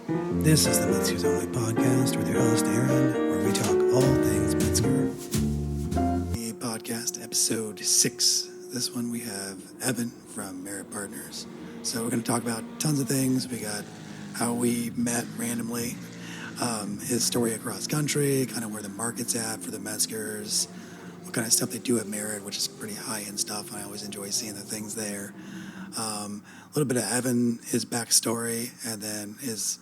This is the Mezger's Only Podcast with your host, Aaron, where we talk all things Mezger. The podcast, episode 6. This one we have Evan from Merit Partners. So we're going to talk about tons of things. We got how we met randomly, his story across country, kind of where the market's at for the Mezgers, what kind of stuff they do at Merit, which is pretty high-end stuff. I always enjoy seeing the things there. A little bit of Evan, his backstory, and then his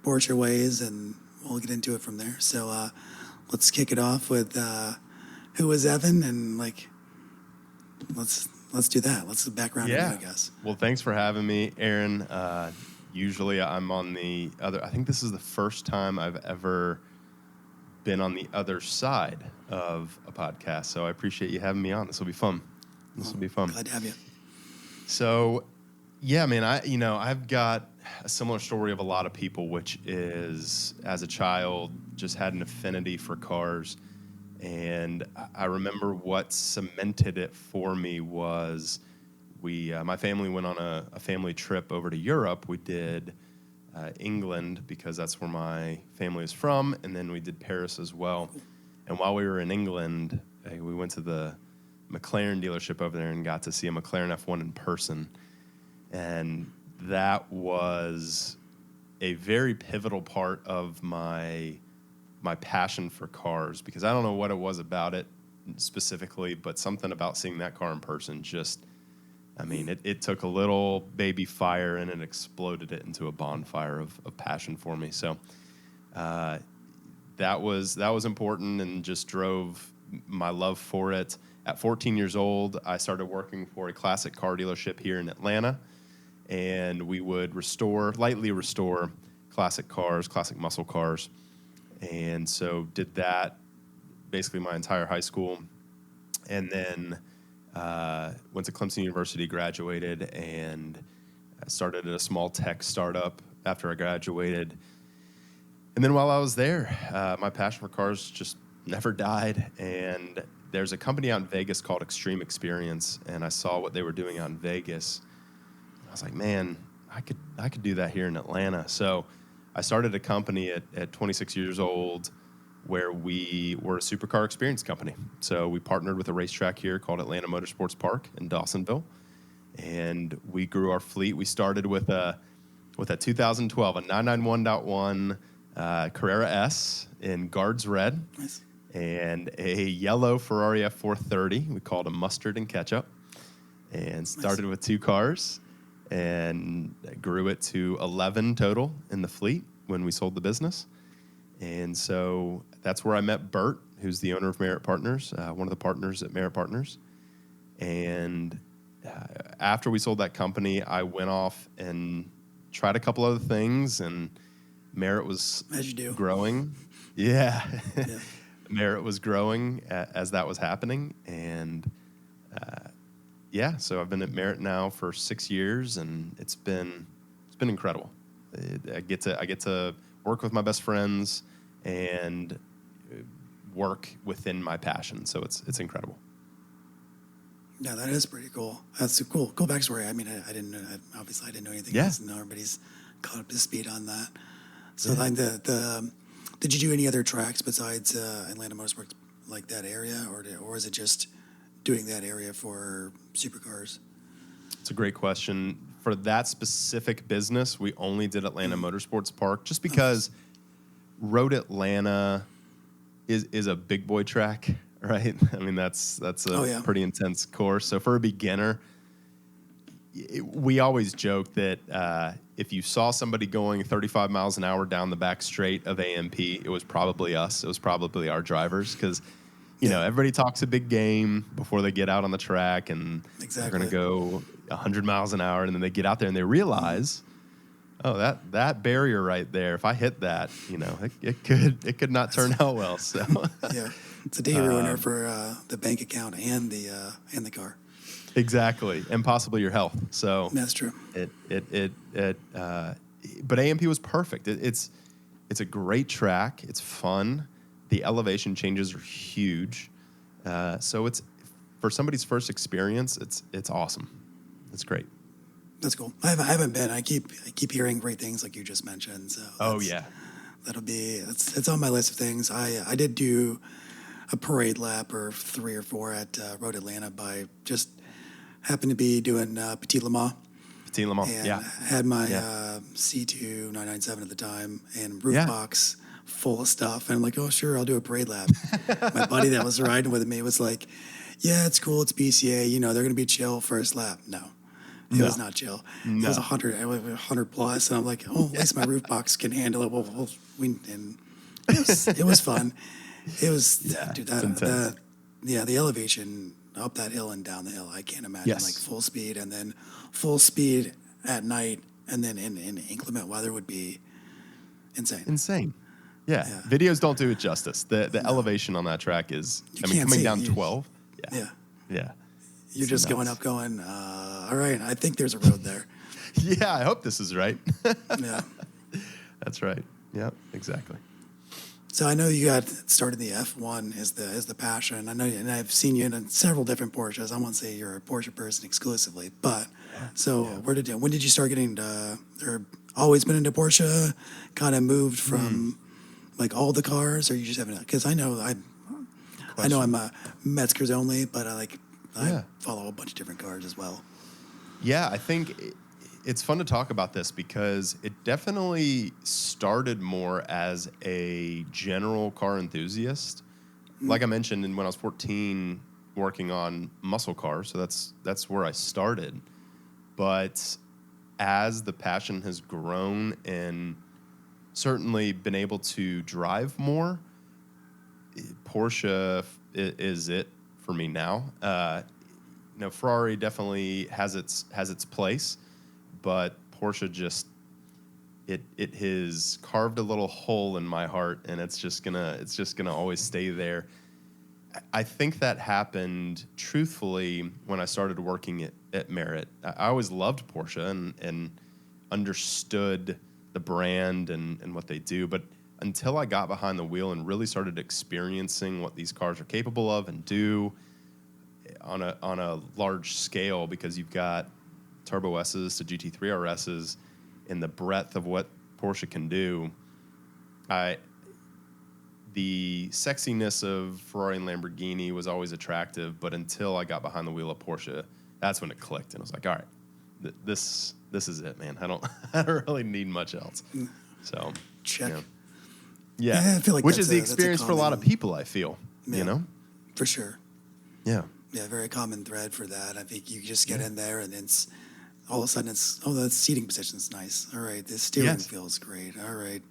Porsche ways, and we'll get into it from there. So let's kick it off with who is Evan, and let's do that. Let's background him, I guess. Well, thanks for having me, Aaron. Usually I'm on the other. I think this is the first time I've ever been on the other side of a podcast, so I appreciate you having me on. This will be fun. Glad to have you. So, yeah, man, I've got a similar story of a lot of people, which is, as a child, just had an affinity for cars. And I remember what cemented it for me was my family went on a family trip over to Europe. We did England because that's where my family is from, and then we did Paris as well. And while we were in England, we went to the McLaren dealership over there and got to see a McLaren F1 in person. And that was a very pivotal part of my passion for cars, because I don't know what it was about it specifically, but something about seeing that car in person it took a little baby fire and it exploded it into a bonfire of passion for me. So that was important and just drove my love for it. At 14 years old, I started working for a classic car dealership here in Atlanta, and we would lightly restore classic cars, classic muscle cars. And so did that basically my entire high school. And then went to Clemson University, graduated, and started at a small tech startup after I graduated. And then while I was there, my passion for cars just never died. And there's a company out in Vegas called Extreme Experience, and I saw what they were doing out in Vegas. I was like, man, I could do that here in Atlanta. So I started a company at 26 years old where we were a supercar experience company. So we partnered with a racetrack here called Atlanta Motorsports Park in Dawsonville, and we grew our fleet. We started with a 2012, a 991.1 Carrera S in Guards Red. Nice. And a yellow Ferrari F430. We called them Mustard and Ketchup. And started with 2 cars and grew it to 11 total in the fleet when we sold the business. And so that's where I met Bert, who's the owner of Merit Partners, one of the partners at Merit Partners. And after we sold that company, I went off and tried a couple other things, and Merit was growing. Yeah. Merit was growing as that was happening, and so I've been at Merit now for 6 years, and it's been incredible. I get to work with my best friends and work within my passion, so it's incredible. Yeah, that is pretty cool. That's a cool backstory. I mean, I didn't know. Obviously, I didn't know anything else, and now everybody's caught up to speed on that. So like did you do any other tracks besides Atlanta Motorsports, like that area, or is it just doing that area for supercars? It's a great question. For that specific business, we only did Atlanta Motorsports Park just because Road Atlanta is a big boy track, right? I mean, that's a pretty intense course. So for a beginner, we always joke that if you saw somebody going 35 miles an hour down the back straight of AMP, it was probably us. It was probably our drivers, because everybody talks a big game before they get out on the track, and they're going to go 100 miles an hour, and then they get out there and they realize, that barrier right there, if I hit that, it could not turn out well. So yeah, it's a day ruiner for the bank account and the car. Exactly, and possibly your health. So that's true. But AMP was perfect. It's a great track. It's fun. The elevation changes are huge. So it's for somebody's first experience. It's awesome. It's great. That's cool. I haven't been. I keep hearing great things like you just mentioned. So that'll be it's on my list of things. I did do a parade lap or 3 or 4 at Road Atlanta by just happened to be doing Petit Le Mans. Petit Le Mans, And had my C2 997 at the time and roof box full of stuff. And I'm like, oh, sure, I'll do a parade lap. My buddy that was riding with me was like, yeah, it's cool. It's BCA. You know, they're going to be chill first lap. No, it was not chill. No. It was 100 plus. And I'm like, oh, at least my roof box can handle it. And it was fun. It was, dude, the elevation up that hill and down the hill, I can't imagine like full speed and then full speed at night and then in inclement weather would be insane. Yeah. Videos don't do it justice. The elevation on that track is, coming down 12. Yeah. You're just going up going, all right, I think there's a road there. Yeah, I hope this is right. Yeah. That's right. Yeah, exactly. So I know you got started in the F1 is the passion. I know, and I've seen you in several different Porsches. I won't say you're a Porsche person exclusively, but when did you start getting into, or always been into Porsche? Kind of moved from like all the cars, or you just haven't? Because I know I'm a Mezger's only, but I follow a bunch of different cars as well. Yeah, I think it's fun to talk about this because it definitely started more as a general car enthusiast. Like I mentioned, when I was 14, working on muscle cars, so that's where I started. But as the passion has grown and certainly been able to drive more, Porsche is it for me now. Ferrari definitely has its place. But Porsche just it has carved a little hole in my heart, and it's just gonna always stay there. I think that happened truthfully when I started working at Merit. I always loved Porsche and understood the brand and what they do, but until I got behind the wheel and really started experiencing what these cars are capable of and do on a large scale, because you've got Turbo S's to GT3RS's in the breadth of what Porsche can do. The sexiness of Ferrari and Lamborghini was always attractive, but until I got behind the wheel of Porsche, that's when it clicked, and I was like, all right, this is it, man. I don't really need much else. So check. Yeah, I feel like which is the experience for a lot of people, I feel. For sure. Yeah. Yeah, very common thread for that. I think you just get in there and it's all of a sudden the seating position's nice. All right, this steering feels great. All right,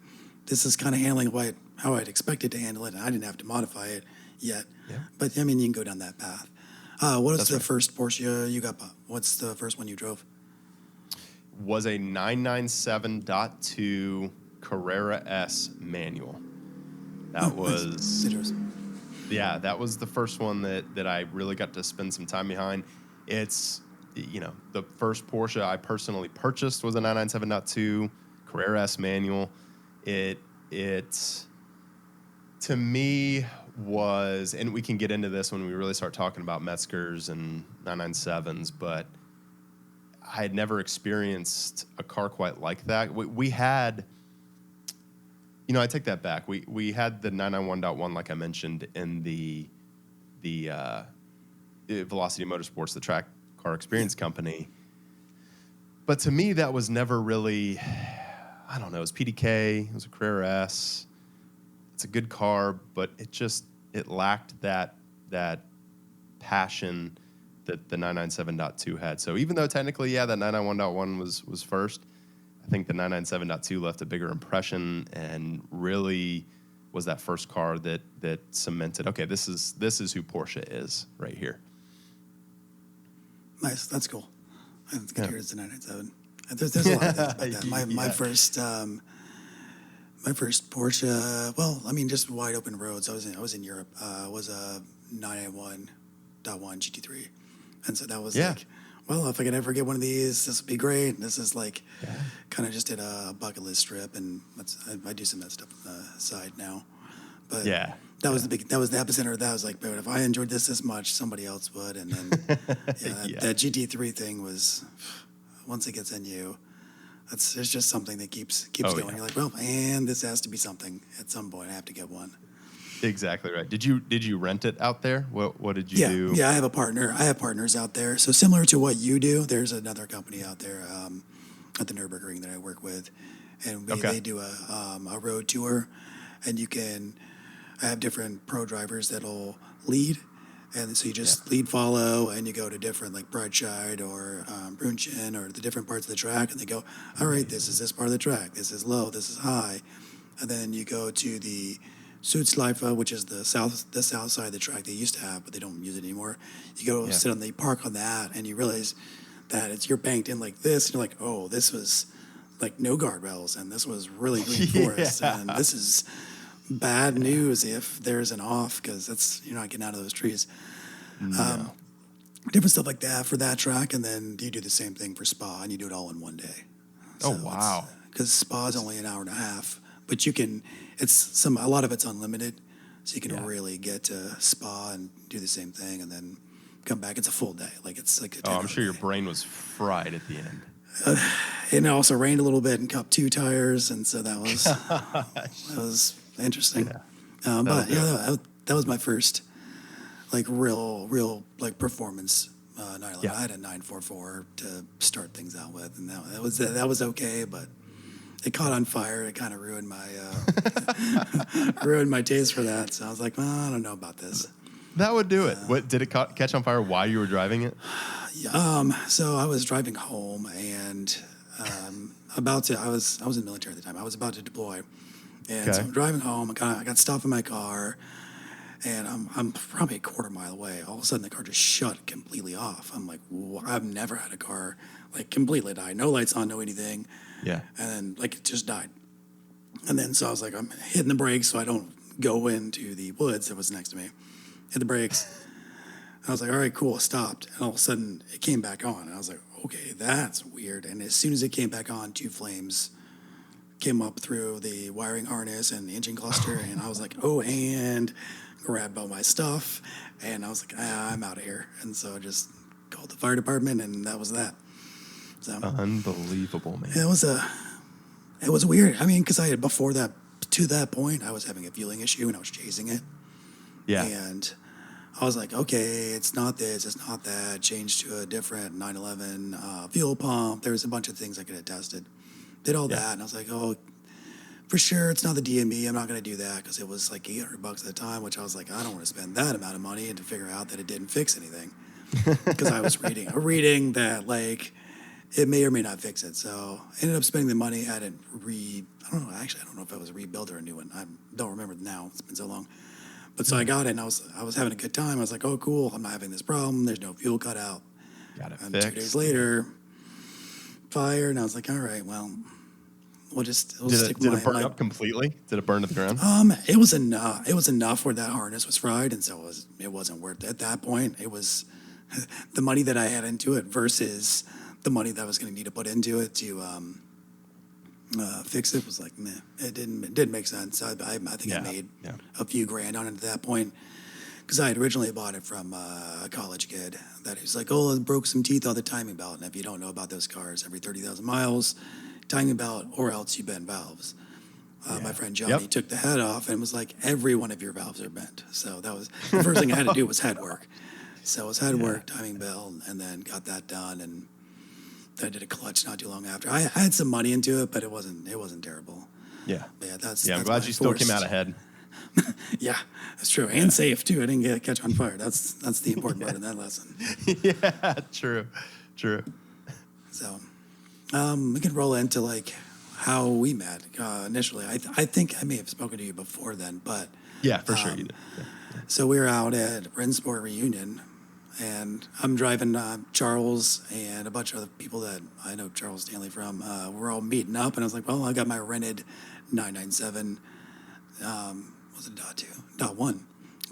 this is kind of handling how I'd expected to handle it, and I didn't have to modify it yet. Yeah. But you can go down that path. What was the first Porsche you got? What's the first one you drove? Was a 997.2 Carrera S manual. That was interesting. Yeah, that was the first one that I really got to spend some time behind. It's, the first Porsche I personally purchased was a 997.2 Carrera S manual. It to me was, and we can get into this when we really start talking about Mezgers and 997s, but I had never experienced a car quite like that. We had... I take that back. We had the 991.1, like I mentioned, in the Velocity Motorsports, the track car experience company. But to me, that was never really, I don't know, it was PDK, it was a Carrera S. It's a good car, but it lacked that passion that the 997.2 had. So even though technically, that 991.1 was first, I think the 997.2 left a bigger impression and really was that first car that cemented, okay, this is who Porsche is right here. Nice, that's cool. It's good to hear it's a 997. There's a lot of things about that. My first Porsche, just wide open roads. I was in Europe. Was a 991.1 GT3, and so that was like, well, if I could ever get one of these, this would be great. This is like kind of just did a bucket list trip, and I do some of that stuff on the side now. But that was the epicenter of that. I was like, but if I enjoyed this much, somebody else would. And then that GT3 thing was once it gets in you, it's just something that keeps Oh, going. yeah. You're like, well, and this has to be something at some point. I have to get one. Exactly right. Did you rent it out there? What did you Yeah, do? yeah. I have a partner. I have partners out there. So similar to what you do, there's another company out there at the Nürburgring that I work with, and Okay. they do a road tour, and I have different pro drivers that'll lead, and so you just lead follow, and you go to different like Breitscheid or Brunchen or the different parts of the track, and they go, all right, this is this part of the track, this is low, this is high, and then you go to the Südschleife, which is the south side of the track they used to have, but they don't use it anymore. You go sit on the park on that, and you realize that you're banked in like this, and you're like, oh, this was like no guardrails, and this was really green forest, and this is bad news if there's an off, because you're not getting out of those trees. No. Different stuff like that for that track, and then you do the same thing for Spa, and you do it all in one day. Oh, wow. Because Spa is only an hour and a half, but you can. A lot of it's unlimited, so you can really get to Spa and do the same thing, and then come back. It's a full day. Like it's like a 10 Oh, I'm sure your day. brain was fried at the end. And it also rained a little bit and Cup 2 tires, and so that was interesting. Yeah. But that was my first like real like performance 911. Yeah. I had a 944 to start things out with, and that was okay, but it caught on fire. It kind of ruined my ruined my taste for that. So I was like, well, I don't know about this. That would do it. What did it catch on fire while you were driving it? So I was driving home, and I was in the military at the time. I was about to deploy, and so I'm driving home. I got stopped in my car, and I'm probably a quarter mile away. All of a sudden, the car just shut completely off. I'm like, I've never had a car like completely die. No lights on, no anything. Yeah. And then like it just died. And then so I was like, I'm hitting the brakes so I don't go into the woods that was next to me. Hit the brakes. I was like, all right, cool, it stopped. And all of a sudden, it came back on. And I was like, okay, that's weird. And as soon as it came back on, two flames came up through the wiring harness and the engine cluster. And I was like, oh, and grabbed all my stuff. And I was like, I'm out of here. And so I just called the fire department, and that was that. So Unbelievable, man. it was weird. I mean, because I had to that point, I was having a fueling issue, and I was chasing it. Yeah. And I was like, okay, it's not this, it's not that. Changed to a different 911 fuel pump. There was a bunch of things I could have tested. Did all that, and I was like, oh, for sure, it's not the DME. I'm not going to do that, because it was like $800 at the time, which I was like, I don't want to spend that amount of money and to figure out that it didn't fix anything. Because I was reading that like it may or may not fix it. So I ended up spending the money. I don't know. Actually, I don't know if it was a rebuild or a new one. I don't remember now. It's been so long. But so I got it, and I was having a good time. I was like, oh, cool. I'm not having this problem. There's no fuel cutout. Got it And fixed. 2 days later, fire, and I was like, all right, well, we'll Did stick it burn up completely? Did it burn to the ground? It was enough. It was enough where that harness was fried, and so it wasn't worth it. At that point, it was the money that I had into it versus the money that I was going to need to put into it to fix it was like, meh. It didn't make sense. I think I made a few grand on it at that point, because I had originally bought it from a college kid that he's like, oh, it broke some teeth on the timing belt. And if you don't know about those cars, every 30,000 miles, timing belt or else you bend valves. My friend Johnny took the head off and was like, every one of your valves are bent. So that was the first thing I had to do was head work. So it was head work, timing belt, and then got that done. And I did a clutch not too long after. I had some money into it, but it wasn't terrible. Yeah. But that's I'm glad you still came out ahead. Yeah, that's true. And safe, too. I didn't catch on fire. That's the important part of that lesson. Yeah, true. So we can roll into, like, how we met initially. I think I may have spoken to you before then, but... Yeah, for sure you did. Yeah. So we were out at Rensport Reunion, and I'm driving Charles and a bunch of other people that I know Charles Stanley from. We're all meeting up, and I was like, well, I got my rented 997, was it .1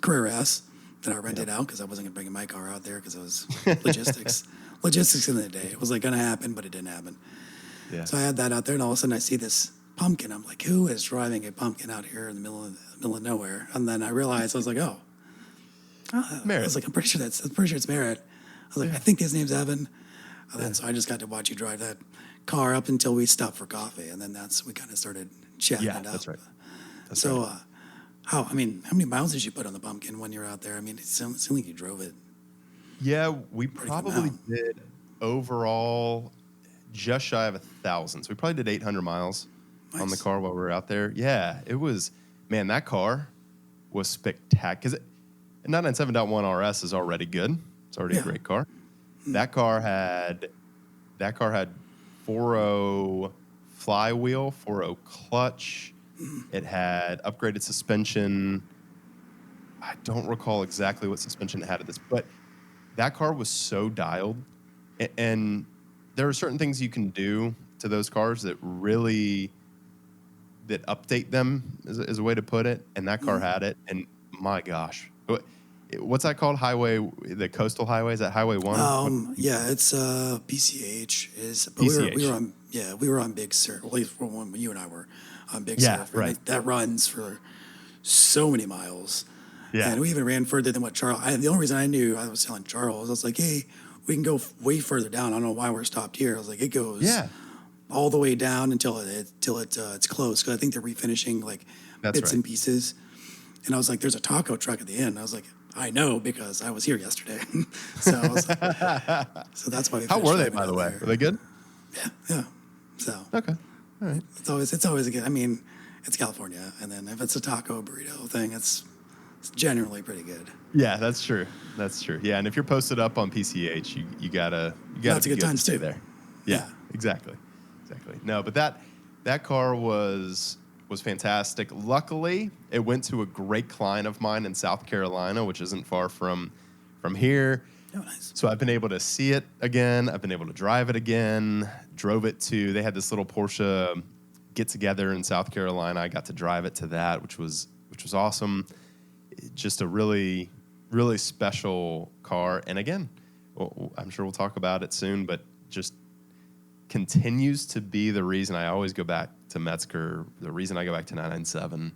Career S that I rented out because I wasn't going to bring my car out there because it was logistics. Logistics in the day. It was like going to happen, but it didn't happen. Yeah. So I had that out there, and all of a sudden I see this pumpkin. I'm like, who is driving a pumpkin out here in the middle of nowhere? And then I realized, I was like, oh, Merritt. I was like, I'm pretty sure it's Merritt. I was like, I think his name's Evan. And then so I just got to watch you drive that car up until we stopped for coffee, and then we kind of started chatting it up. That's right. So, how many miles did you put on the pumpkin when you were out there? I mean, it seemed like you drove it. Yeah, we probably did overall just shy of 1,000. So we probably did 800 miles on the car while we were out there. Yeah, it was, man, that car was spectacular. Because 997.1 RS is already good. It's already a great car. That car had 4.0 flywheel, 4.0 clutch. It had upgraded suspension. I don't recall exactly what suspension it had at this, but that car was so dialed. And there are certain things you can do to those cars that really update them, is a way to put it. And that car had it. And my gosh, what's that called? The coastal highway? Is that Highway 1? Yeah, it's PCH. But PCH. We were on Big Sur. At least when you and I were on Big Sur. Right. That runs for so many miles. Yeah. And we even ran further than what Charles. The only reason I knew, I was telling Charles, I was like, hey, we can go way further down. I don't know why we're stopped here. I was like, it goes all the way down until it's close. Because I think they're refinishing bits and pieces. And I was like, there's a taco truck at the end. I was like, I know because I was here yesterday. So that's why. How were they, by the way? Were they good? Yeah. So okay, all right. It's always a good. I mean, it's California, and then if it's a taco burrito thing, it's generally pretty good. Yeah, that's true. That's true. Yeah, and if you're posted up on PCH, you gotta That's a good time to stay too. there. Yeah, exactly. No, but that car was fantastic. Luckily, it went to a great client of mine in South Carolina, which isn't far from here. Oh, nice. So I've been able to see it again. I've been able to drive it again. They had this little Porsche get together in South Carolina. I got to drive it to that, which was awesome. Just a really, really special car. And again, I'm sure we'll talk about it soon, but just continues to be the reason I always go back to Mezger, the reason I go back to 997.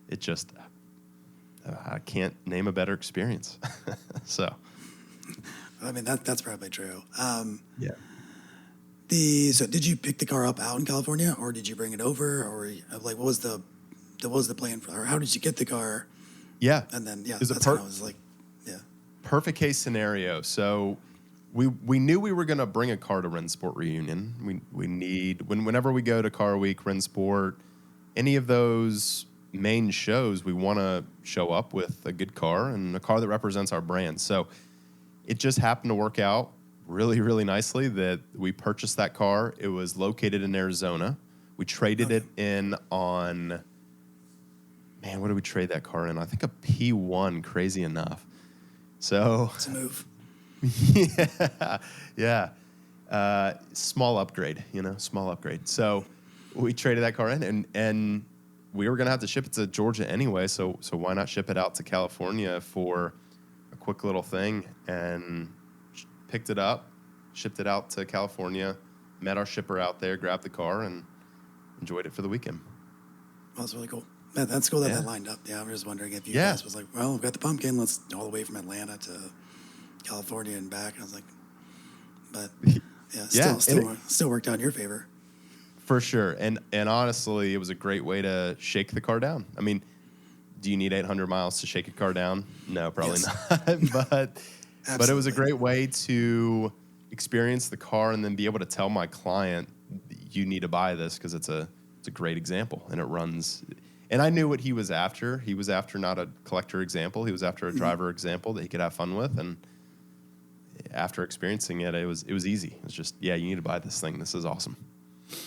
It just, I can't name a better experience. So. I mean, that's probably true. Yeah. So did you pick the car up out in California, or did you bring it over, or what was the plan for, or how did you get the car? Yeah. And then it was that's how I was like, yeah. Perfect case scenario. So we knew we were going to bring a car to Rennsport Reunion. We need, whenever we go to Car Week, Rennsport, any of those main shows, we want to show up with a good car and a car that represents our brand. So it just happened to work out really, really nicely that we purchased that car. It was located in Arizona. We traded it in on, man, what did we trade that car in? I think a P1, crazy enough. So It's a move. Yeah. Small upgrade, small upgrade. So we traded that car in, and we were going to have to ship it to Georgia anyway, so why not ship it out to California for a quick little thing, and picked it up, shipped it out to California, met our shipper out there, grabbed the car, and enjoyed it for the weekend. Well, that's really cool. That's cool that lined up. Yeah, I was just wondering if you guys was like, well, we've got the pumpkin, let's all the way from Atlanta to California and back. I was like, but still worked out in your favor. For sure. And honestly, it was a great way to shake the car down. I mean, do you need 800 miles to shake a car down? No, probably not. But it was a great way to experience the car and then be able to tell my client, you need to buy this because it's a great example and it runs. And I knew what he was after. He was after not a collector example. He was after a driver example that he could have fun with. And after experiencing it, it was easy. It was just, you need to buy this thing. This is awesome.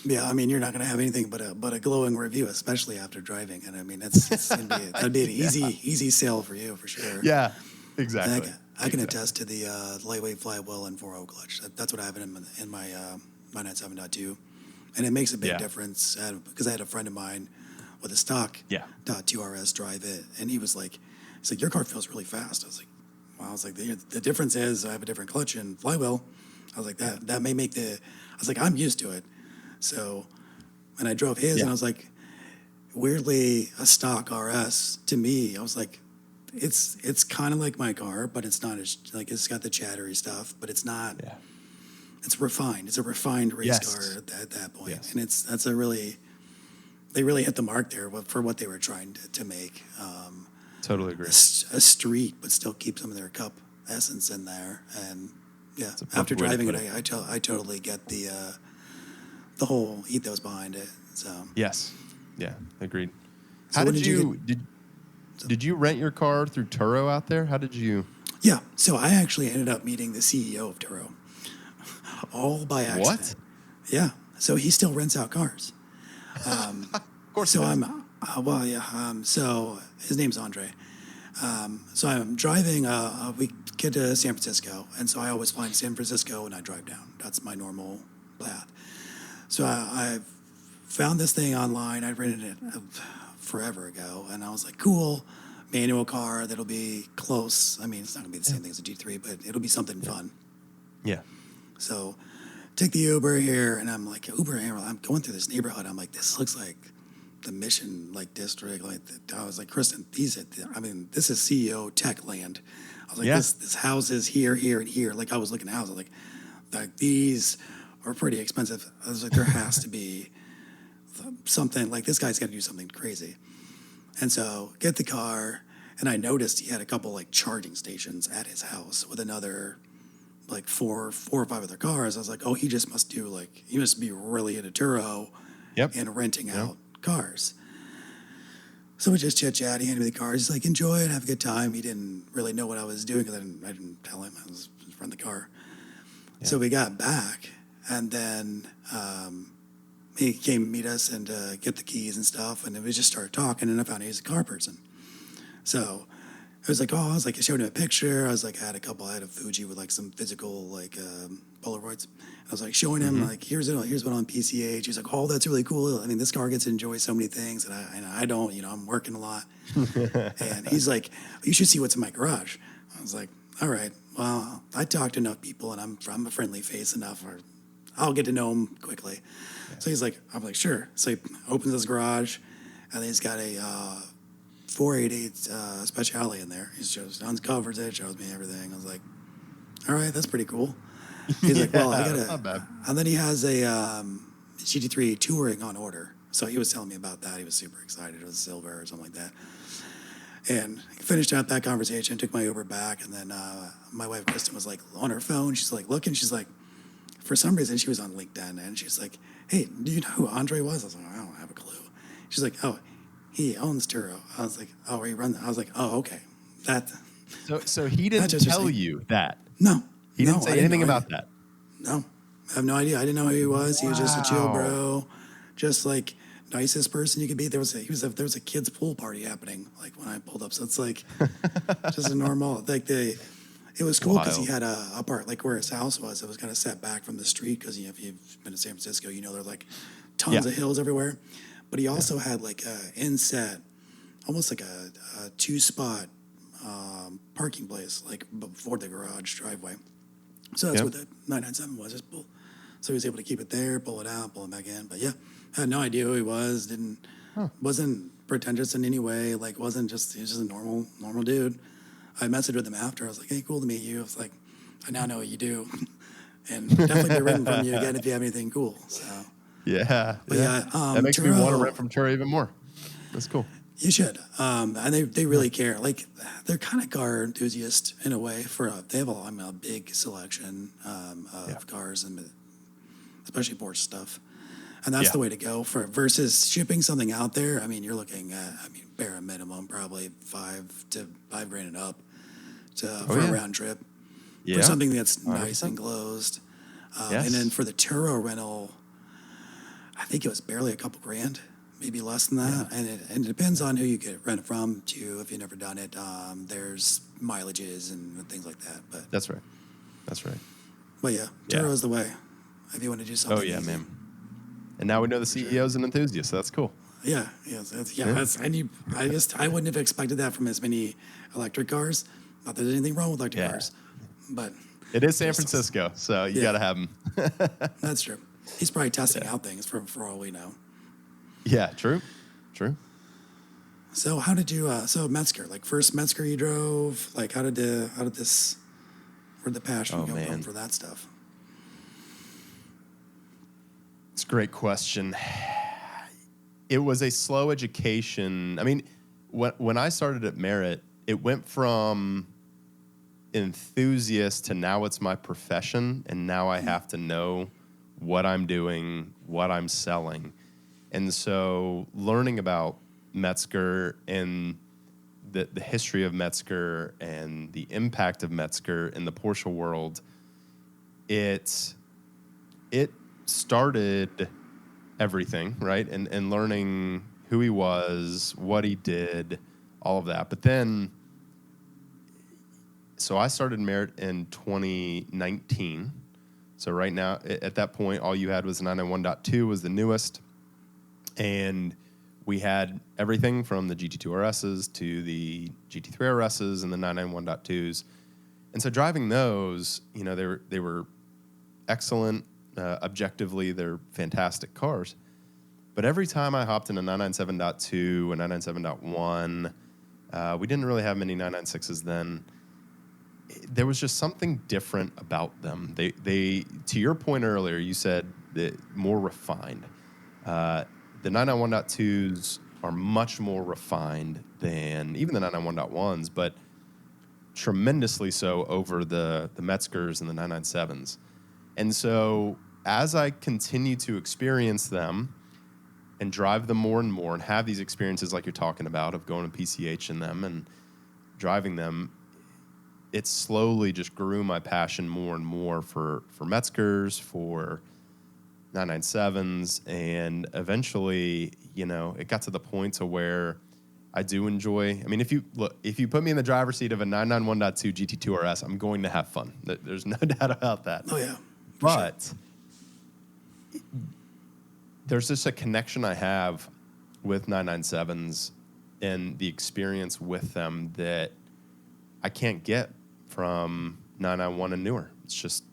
Yeah, I mean, you're not going to have anything but a glowing review, especially after driving. And I mean, that'd be an easy sale for you for sure. Yeah, exactly. I can attest to the lightweight flywheel and 4.0 clutch. That's what I have in my 997.2, and it makes a big difference. Because I had a friend of mine with a stock .2RS drive it, and he's like, your car feels really fast. I was like, wow. I was like, the difference is I have a different clutch and flywheel. I was like, that may make I was like, I'm used to it. So when I drove his, and I was like, weirdly, a stock RS to me, I was like, it's kind of like my car, but it's not as it's got the chattery stuff, but it's not it's refined. It's a refined race Yes. car at that point, Yes. and they really hit the mark there for what they were trying to make. Totally agree. A street, but still keep some of their cup essence in there. And yeah, after driving it, I totally get the whole ethos behind it. So Yes. Yeah, agreed. So How when did you did you rent your car through Turo out there? How did you? Yeah, so I actually ended up meeting the CEO of Turo, all by accident. What? Yeah, so he still rents out cars. Of course. So it is. so his name's Andre. So I'm driving. We get to San Francisco, and so I always fly in San Francisco and I drive down. That's my normal path. So I found this thing online. I rented it forever ago, and I was like, cool, manual car that'll be close. I mean, it's not gonna be the same thing as a G3, but it'll be something fun. Yeah. So take the Uber here, and I'm like, Uber here. I'm going through this neighborhood. I'm like, this looks like the Mission district. I was like, Kristen, this is CEO tech land. I was like, this house is here, here, and here. Like I was looking at houses, like these are pretty expensive. I was like, there has to be something, like this guy's got to do something crazy. And so get the car, and I noticed he had a couple charging stations at his house with another four or five other cars. I was like, oh, he just must do he must be really into Turo and renting out cars. So we just chit-chat. He handed me the cars. He's like, enjoy it, have a good time. He didn't really know what I was doing because I didn't tell him I was renting the car. Yeah. So we got back, and then he came to meet us and get the keys and stuff, and we just started talking, and I found out he's a car person. So I was like, I showed him a picture. I had a Fuji with some physical Polaroids. I was showing him here's one on PCH. He's like, oh, that's really cool. I mean, this car gets to enjoy so many things, and I don't. I'm working a lot. And he's like, you should see what's in my garage. I was like, all right. Well, I talk to enough people, and I'm a friendly face enough, or I'll get to know him quickly. Yeah. So he's like, I'm like, sure. So he opens his garage, and then he's got a 488 Speciale in there. He just uncovers it, shows me everything. I was like, all right, that's pretty cool. He's like, well, I got not bad. And then he has a GT3 Touring on order. So he was telling me about that. He was super excited. It was silver or something like that. And finished out that conversation, took my Uber back, and then my wife, Kristen, was on her phone. She's looking. She's like, for some reason, she was on LinkedIn, and she's like, hey, do you know who Andre was? I was like, I don't have a clue. She's like, oh, he owns Turo. I was like, oh, he runs. I was like, oh, okay. So he didn't tell you that? No. He didn't say anything about that? No. I have no idea. I didn't know who he was. He was just a chill bro. Just nicest person you could be. There was a kids pool party happening when I pulled up. So it's just a normal it was cool because he had a part where his house was. It was kind of set back from the street because if you've been to San Francisco, there are tons of hills everywhere. But he also had a inset, almost a 2-spot parking place before the garage driveway. So that's what the 997 was. Just pull. So he was able to keep it there, pull it out, pull it back in. But yeah, had no idea who he was. Wasn't pretentious in any way. He was just a normal dude. I messaged with him after. I was like, hey, cool to meet you. I was like, I now know what you do, and definitely be written from you again if you have anything cool. So yeah, that makes me want to rent from Turo even more. That's cool. You should. And they really care. They're kind of car enthusiast in a way. They have a big selection of cars, and especially Porsche stuff. And that's the way to go versus shipping something out there. I mean, you're looking at bare minimum probably $5,000 and up for a round trip for something that's nice and closed. And then for the Turo rental, I think it was barely a couple grand. Maybe less than that, and it depends on who you get rent from too. If you've never done it, there's mileages and things like that. But that's right. But Turo's the way. If you want to do something. Oh yeah, easy. Man. And now we know the CEO's an enthusiast, so that's cool. Yeah. I wouldn't have expected that from as many electric cars. Not that there's anything wrong with electric cars, but it is San Francisco, so you got to have them. That's true. He's probably testing out things for all we know. Yeah, true. So how did you? So Mezger, first Mezger you drove. Where'd the passion come from for that stuff? great question. It was a slow education. I mean, when I started at Merit, it went from enthusiast to now it's my profession, and now I have to know what I'm doing, what I'm selling. And so learning about Mezger and the history of Mezger and the impact of Mezger in the Porsche world, it started everything, right? And learning who he was, what he did, all of that. But then, so I started Merit in 2019. So right now, at that point, all you had was 991.2 was the newest. And we had everything from the GT2RSs to the GT3RSs and the 991.2s. And so driving those, you know, they were excellent. Objectively, they're fantastic cars. But every time I hopped into 997.2 and 997.1, we didn't really have many 996s then. There was just something different about them. They to your point earlier, you said that more refined. The 991.2s are much more refined than even the 991.1s, but tremendously so over the Mezgers and the 997s. And so as I continue to experience them and drive them more and more and have these experiences like you're talking about of going to PCH in them and driving them, it slowly just grew my passion more and more for Mezgers, for 997s, and eventually, you know, it got to the point to where I do enjoy. I mean, if you put me in the driver's seat of a 991.2 GT2RS, I'm going to have fun. There's no doubt about that. Oh yeah, but sure. There's just a connection I have with 997s and the experience with them that I can't get from 991 and newer. It's just,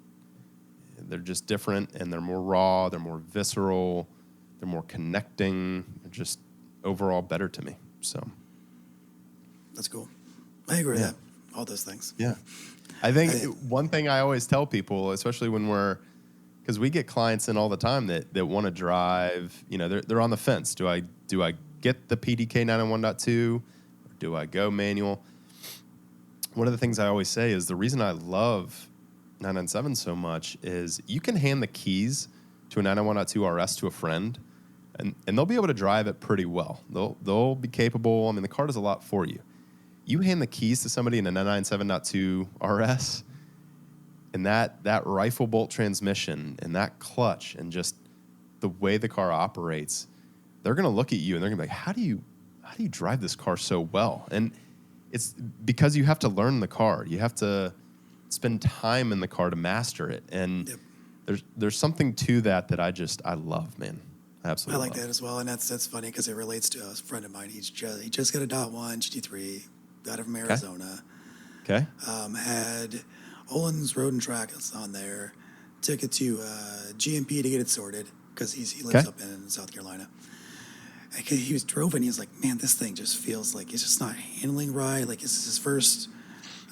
they're just different, and they're more raw, they're more visceral, they're more connecting, they're just overall better to me. So that's cool. I agree with that. All those things. Yeah. I think one thing I always tell people, especially when because we get clients in all the time that want to drive, you know, they're on the fence. Do I get the PDK 901.2 or do I go manual? One of the things I always say is the reason I love 997 so much is you can hand the keys to a 901.2 RS to a friend and they'll be able to drive it pretty well. They'll be capable. I mean, the car does a lot for you. You hand the keys to somebody in a 997.2 RS, and that rifle bolt transmission and that clutch and just the way the car operates, they're going to look at you and they're going to be like, how do you drive this car so well? And it's because you have to learn the car. You have to spend time in the car to master it. And there's something to that I love, man. Absolutely. I like that as well. And that's funny because it relates to a friend of mine. He just got a .1 GT3, got it from Arizona. Okay. Had Olin's Road and Track on there. Took it to GMP to get it sorted because he lives up in South Carolina. And he drove it and he was like, man, this thing just feels like it's just not handling right. Like it's his first,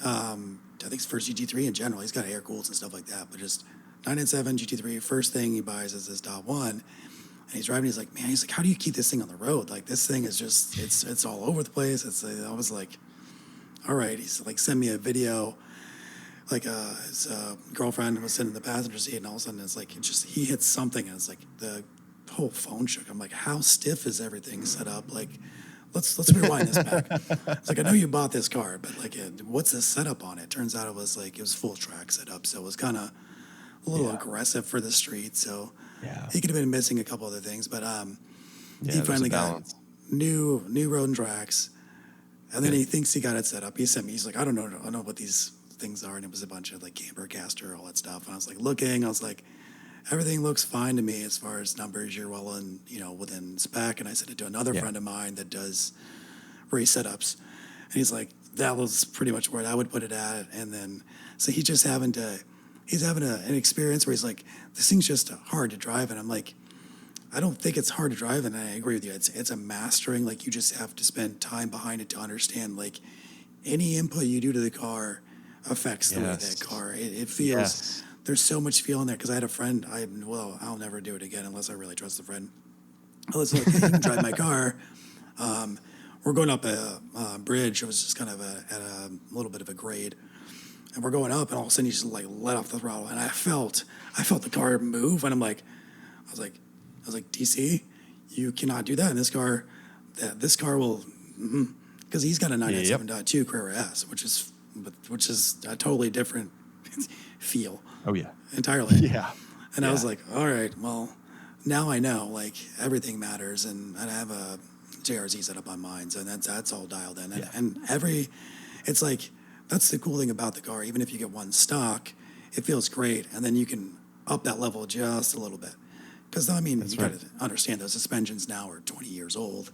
I think his first GT3 in general. He's got air cools and stuff like that, but just 997 GT3. First thing he buys is this .1, and he's driving. He's like, man, how do you keep this thing on the road? Like this thing is just, it's all over the place. I was like, all right. He's like, send me a video. Like his girlfriend was sitting in the passenger seat, and all of a sudden it's like he hit something, and it's like the whole phone shook. I'm like, how stiff is everything set up? Like, let's rewind this back. It's like, I know you bought this car, but like, what's the setup on it? Turns out it was full track setup, so it was kind of a little aggressive for the street. So he could have been missing a couple other things, but he finally got new road and tracks, and then he thinks he got it set up. He sent me. He's like, I don't know what these things are, and it was a bunch of like camber caster, all that stuff. And I was like I was like, everything looks fine to me as far as numbers. You're well in, within spec. And I sent it to another friend of mine that does race setups, and he's like, that was pretty much where I would put it at. And then so he's having an experience where he's like, this thing's just hard to drive, and I'm like, I don't think it's hard to drive, and I agree with you. It's a mastering. Like you just have to spend time behind it to understand like any input you do to the car affects the way that car. It feels there's so much feel in there. Because I had a friend, I'll never do it again unless I really trust the friend. I was like, hey, you can drive my car. We're going up a bridge. It was just kind of at a little bit of a grade. And we're going up, and all of a sudden he just like let off the throttle. And I felt the car move. And I was like, DC, you cannot do that in this car. This car will, because he's got a 997.2 Carrera S, which is a totally different feel. Oh yeah, entirely. Yeah. And I was like, all right, well, now I know like everything matters, and I have a JRZ set up on mine, so that's all dialed in. And it's like that's the cool thing about the car. Even if you get one stock, it feels great, and then you can up that level just a little bit. Because I mean, you got to understand those suspensions now are 20 years old.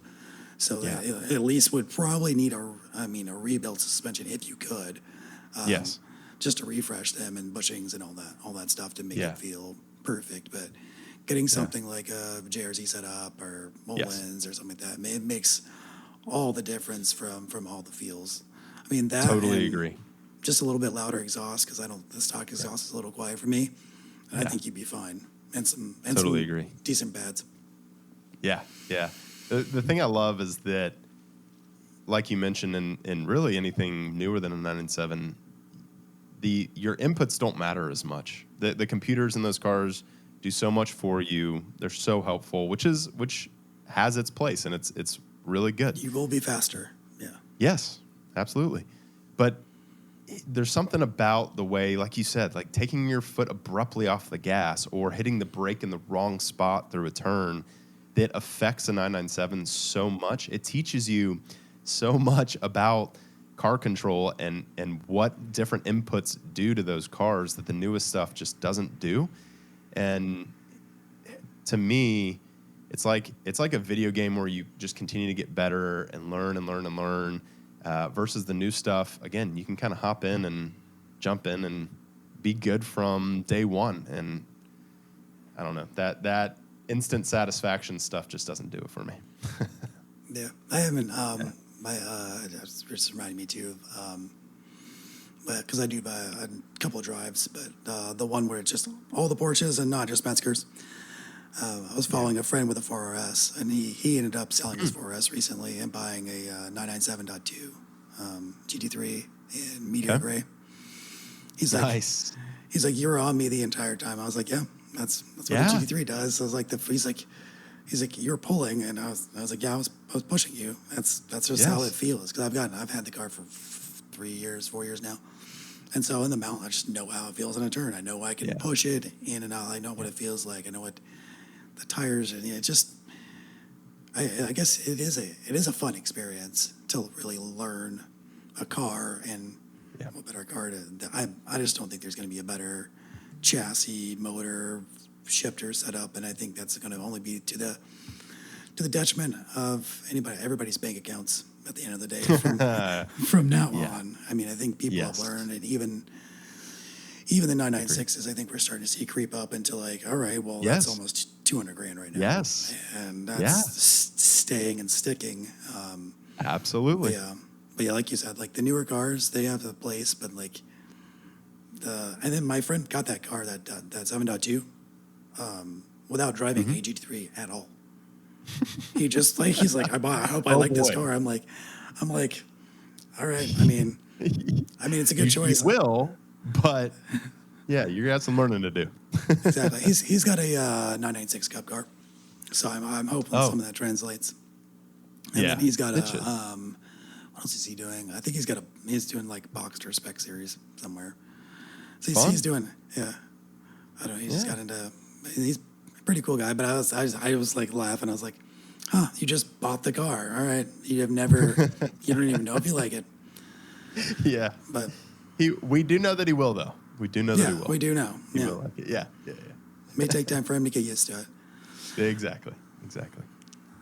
So it at least would probably need a rebuilt suspension if you could. Yes. Just to refresh them and bushings and all that stuff to make it feel perfect. But getting something like a JRZ setup or Molin's or something like that, it makes all the difference from all the feels. I mean, that totally agree. Just a little bit louder exhaust, because the stock exhaust is a little quiet for me. I think you'd be fine. And some agree. Decent pads. Yeah. The thing I love is that, like you mentioned, in really anything newer than a 997, your inputs don't matter as much. The computers in those cars do so much for you. They're so helpful, which has its place, and it's really good. You will be faster. Yeah. Yes, absolutely. But there's something about the way, like you said, like taking your foot abruptly off the gas or hitting the brake in the wrong spot through a turn that affects a 997 so much. It teaches you so much about car control and what different inputs do to those cars that the newest stuff just doesn't do. And to me, it's like a video game where you just continue to get better and learn and learn and learn. Versus the new stuff, again, you can kind of hop in and jump in and be good from day one. And I don't know, that instant satisfaction stuff just doesn't do it for me. Yeah, I haven't. It's just reminding me too, because I do a couple of drives, but the one where it's just all the Porsches and not just Mezgers. I was following a friend with a 4RS, and he ended up selling his 4RS recently and buying a 997.2 GT3 in meteor gray. He's nice. He's like, you were on me the entire time. I was like, yeah, that's what a GT3 does. So I was like, he's like, you're pulling, and I was like, yeah, I was pushing you. That's just how it feels, because I've had the car for 4 years now. And so in the mount, I just know how it feels in a turn. I know I can push it in and out. I know what it feels like. I know what the tires, and it just, I guess it is a fun experience to really learn a car, and what better car I just don't think there's going to be a better chassis, motor, shifter setup, and I think that's going to only be to the detriment of everybody's bank accounts at the end of the day from now on. I mean, I think people have learned, and even the 996s, I think we're starting to see creep up into like, all right, well, that's almost $200,000 right now. Yes. And that's staying and sticking. Absolutely. But yeah, like you said, like the newer cars, they have a place, but like and then my friend got that car, that 7.2, without driving a GT3 at all. He just like, he's like, I hope I like this car. I'm like, all right. I mean, it's a good choice. You will, but yeah, you're gonna have some learning to do. Exactly. He's got a 996 Cup car, so I'm hoping some of that translates. And then he's got what else is he doing? I think he's doing like Boxster Spec Series somewhere. So he's doing I don't know. He just got into. He's a pretty cool guy, but I was like laughing. I was like, huh, you just bought the car. All right, you don't even know if you like it. Yeah, but we do know that he will, though. We do know that he will. We do know. He will like it. Yeah. It may take time for him to get used to it. Exactly.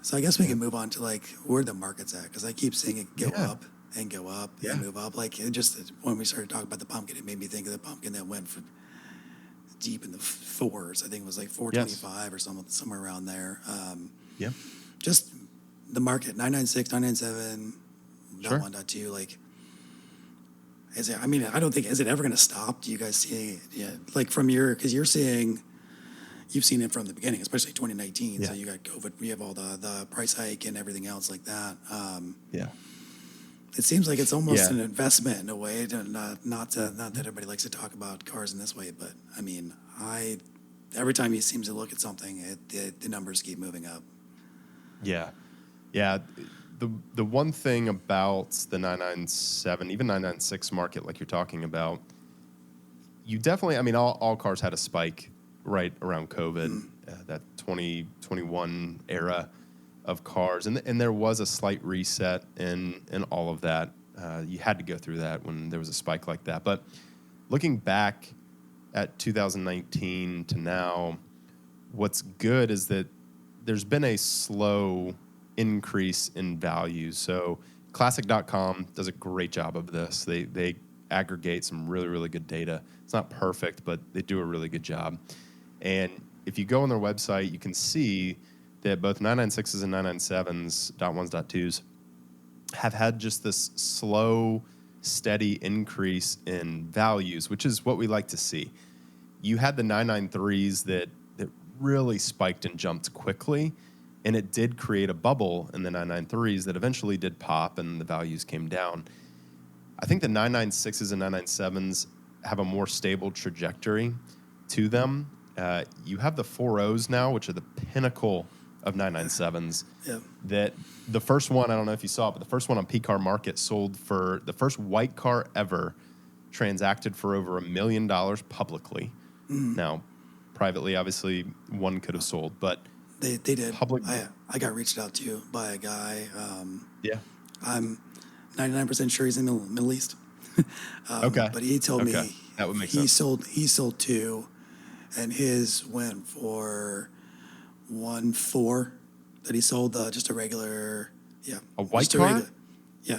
So I guess we can move on to like where the market's at, because I keep seeing it go up and go up and move up. Like when we started talking about the pumpkin, it made me think of the pumpkin that went for deep in the fours. I think it was like 425 or somewhere around there. Just the market, 996, 997, .1, .2, like Is it? I mean, I don't think is it ever going to stop? Do you guys see? Yeah, like from because you've seen it from the beginning, especially 2019. Yeah. So you got COVID, we have all the price hike and everything else like that. Yeah. It seems like it's almost Yeah. an investment in a way. Not that everybody likes to talk about cars in this way, but I mean, every time he seems to look at something, the numbers keep moving up. Yeah. Yeah. The one thing about the 997, even 996 market, like you're talking about, you definitely, I mean, all cars had a spike right around COVID, that 2021 era of cars. And there was a slight reset in all of that. You had to go through that when there was a spike like that. But looking back at 2019 to now, what's good is that there's been a slow increase in value. So Classic.com does a great job of this. They aggregate some really, really good data. It's not perfect, but they do a really good job. And if you go on their website, you can see that both 996s and 997s, .1s, .2s, have had just this slow, steady increase in values, which is what we like to see. You had the 993s that really spiked and jumped quickly, and it did create a bubble in the 993s that eventually did pop and the values came down. I think the 996s and 997s have a more stable trajectory to them. You have the 4.0s now, which are the pinnacle of 997s. Yeah. That the first one, I don't know if you saw it, but the first one on P-Car Market sold for, the first white car ever transacted for over $1 million publicly. Now, privately, obviously, one could have sold, but They did. Public. I got reached out to by a guy. Yeah. I'm 99% sure he's in the Middle East. Okay. But he told me That would make he sense. sold two, and his went for 1.4 that he sold just a regular A white just car?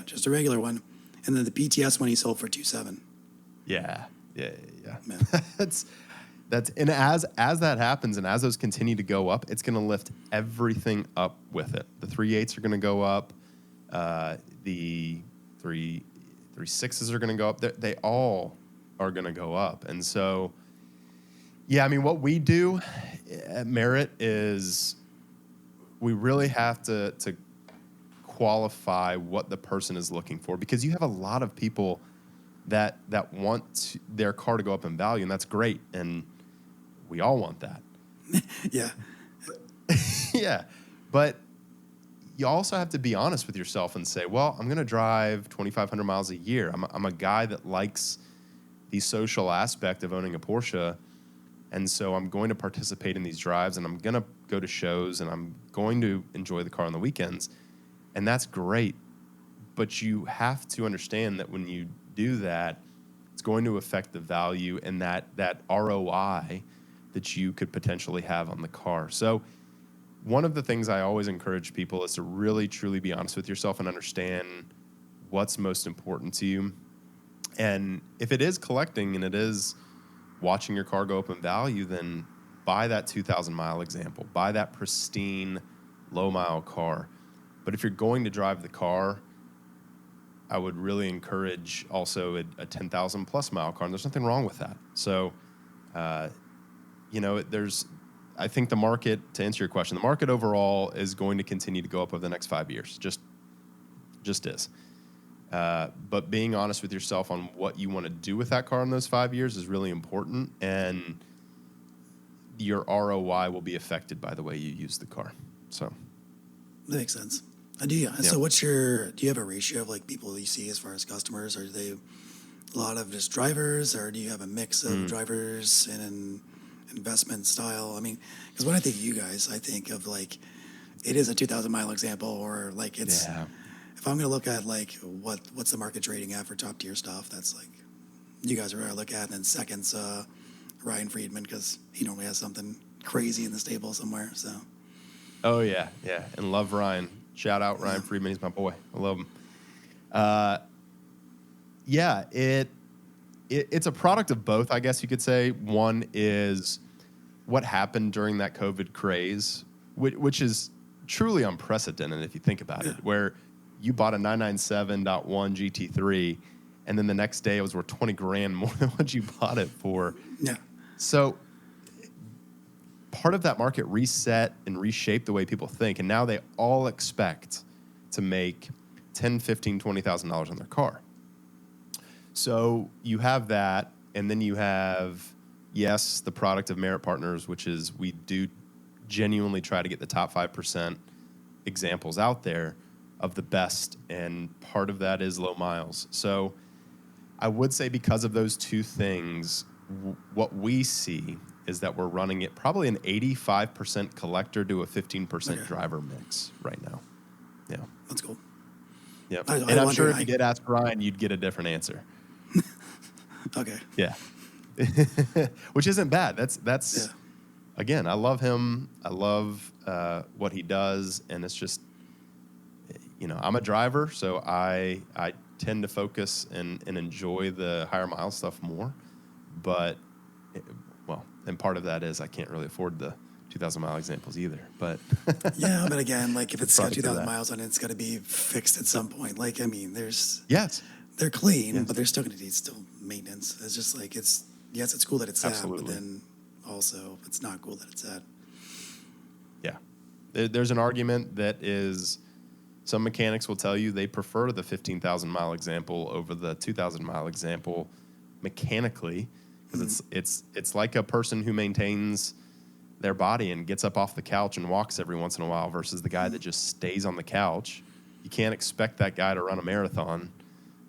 just a regular one, and then the PTS one he sold for 2.7. Yeah. Man. That's and as that happens and as those continue to go up, it's going to lift everything up with it. The 3.8s are going to go up. The 3.6s are going to go up. They all are going to go up. And so, yeah, I mean, what we do at Merit is we really have to qualify what the person is looking for, because you have a lot of people that want their car to go up in value, and that's great, and we all want that. Yeah. Yeah, but you also have to be honest with yourself and say, well, I'm going to drive 2,500 miles a year. I'm a guy that likes the social aspect of owning a Porsche, and so I'm going to participate in these drives, and I'm going to go to shows, and I'm going to enjoy the car on the weekends, and that's great. But you have to understand that when you do that, it's going to affect the value and that ROI that you could potentially have on the car. So one of the things I always encourage people is to really, truly be honest with yourself and understand what's most important to you. And if it is collecting and it is watching your car go up in value, then buy that 2,000-mile example. Buy that pristine, low-mile car. But if you're going to drive the car, I would really encourage also a 10,000-plus mile car, and there's nothing wrong with that. So, I think the market, to answer your question, the market overall is going to continue to go up over the next 5 years. Just is. But being honest with yourself on what you want to do with that car in those 5 years is really important, and your ROI will be affected by the way you use the car. So That makes sense. Do you? Yeah. So do you have a ratio of like people you see as far as customers? Are they a lot of just drivers, or do you have a mix of drivers and an investment style? I mean, because when I think of you guys, I think of like, it is a 2,000-mile example, or like it's, if I'm going to look at like what's the market trading at for top tier stuff, that's like, you guys are where I look at. And then second's Ryan Friedman, because he normally has something crazy in the stable somewhere. So. Oh, yeah, and love Ryan. Shout out Ryan Friedman. He's my boy. I love him. It's a product of both, I guess you could say. One is what happened during that COVID craze, which is truly unprecedented if you think about it, where you bought a 997.1 GT3 and then the next day it was worth 20 grand more than what you bought it for. Yeah. So part of that market reset and reshaped the way people think, and now they all expect to make $10,000, $15,000, $20,000 on their car. So you have that, and then you have, yes, the product of Merit Partners, which is we do genuinely try to get the top 5% examples out there of the best, and part of that is low miles. So I would say because of those two things, what we see is that we're running it probably an 85% collector to a 15% driver mix right now. Yeah. That's cool. Yeah. And I'm sure if you did ask Ryan, you'd get a different answer. Okay. Yeah. Which isn't bad. That's again, I love him. I love what he does. And it's just, I'm a driver, so I tend to focus and enjoy the higher mile stuff more. But, and part of that is I can't really afford the 2,000 mile examples either. But yeah, but again, like if it's got 2,000 miles on it, it's got to be fixed at some point. Like, I mean, they're clean, but they're still going to need maintenance. It's just like it's cool that it's Absolutely. that, but then also it's not cool that it's that. Yeah, there's an argument that is some mechanics will tell you they prefer the 15,000 mile example over the 2,000 mile example mechanically because it's like a person who maintains their body and gets up off the couch and walks every once in a while versus the guy that just stays on the couch. You can't expect that guy to run a marathon.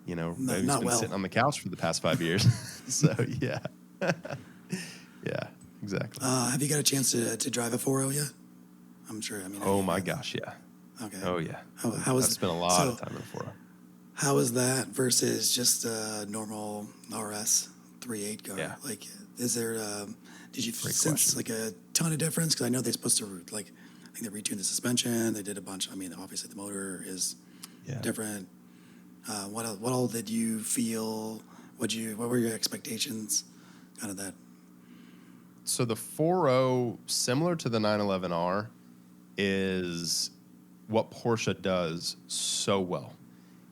He's been sitting on the couch for the past 5 years. So, yeah. Yeah, exactly. Have you got a chance to drive a 4.0 yet? I'm sure. I mean, oh, my gosh, yeah. Okay. Oh, yeah. I've spent a lot of time in a 4.0. How is that versus just a normal RS 3.8 car? Yeah. Like, is there, did you Great sense question. like a ton of difference? Because I know they're supposed to, I think they retuned the suspension. They did a bunch. I mean, obviously the motor is different. What all did you feel? What were your expectations? Kind of that. So the 4.0, similar to the 911R, is what Porsche does so well.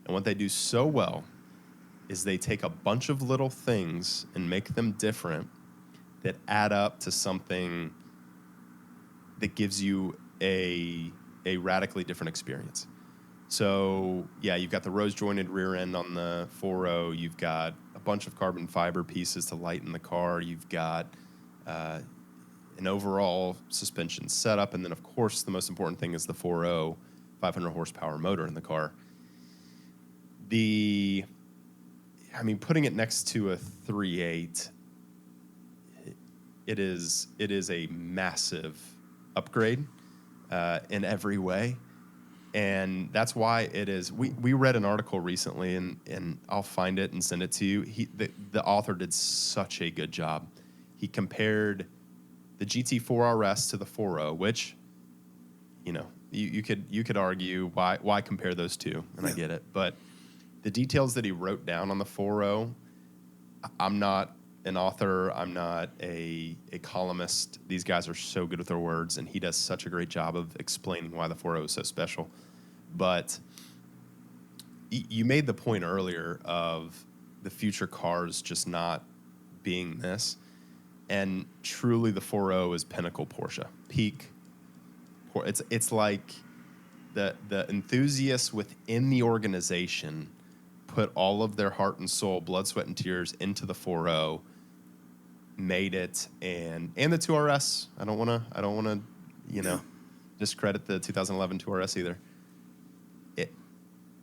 And what they do so well is they take a bunch of little things and make them different that add up to something that gives you a radically different experience. So, yeah, you've got the rose-jointed rear end on the 4.0. You've got a bunch of carbon fiber pieces to lighten the car. You've got an overall suspension setup. And then, of course, the most important thing is the 4.0 500 horsepower motor in the car. Putting it next to a 3.8, it is a massive upgrade in every way. And that's why it is. We read an article recently, and I'll find it and send it to you. The author did such a good job. He compared the GT2RS to the 4.0, which, you could argue why compare those two, and I get it. But the details that he wrote down on the 4.0, I'm not an author. I'm not a columnist. These guys are so good with their words, and he does such a great job of explaining why the 4.0 is so special. But you made the point earlier of the future cars just not being this, and truly the 4.0 is pinnacle Porsche, peak. It's like the enthusiasts within the organization put all of their heart and soul, blood, sweat, and tears into the 4.0, made it, and the 2RS. I don't want to, discredit the 2011 2RS either.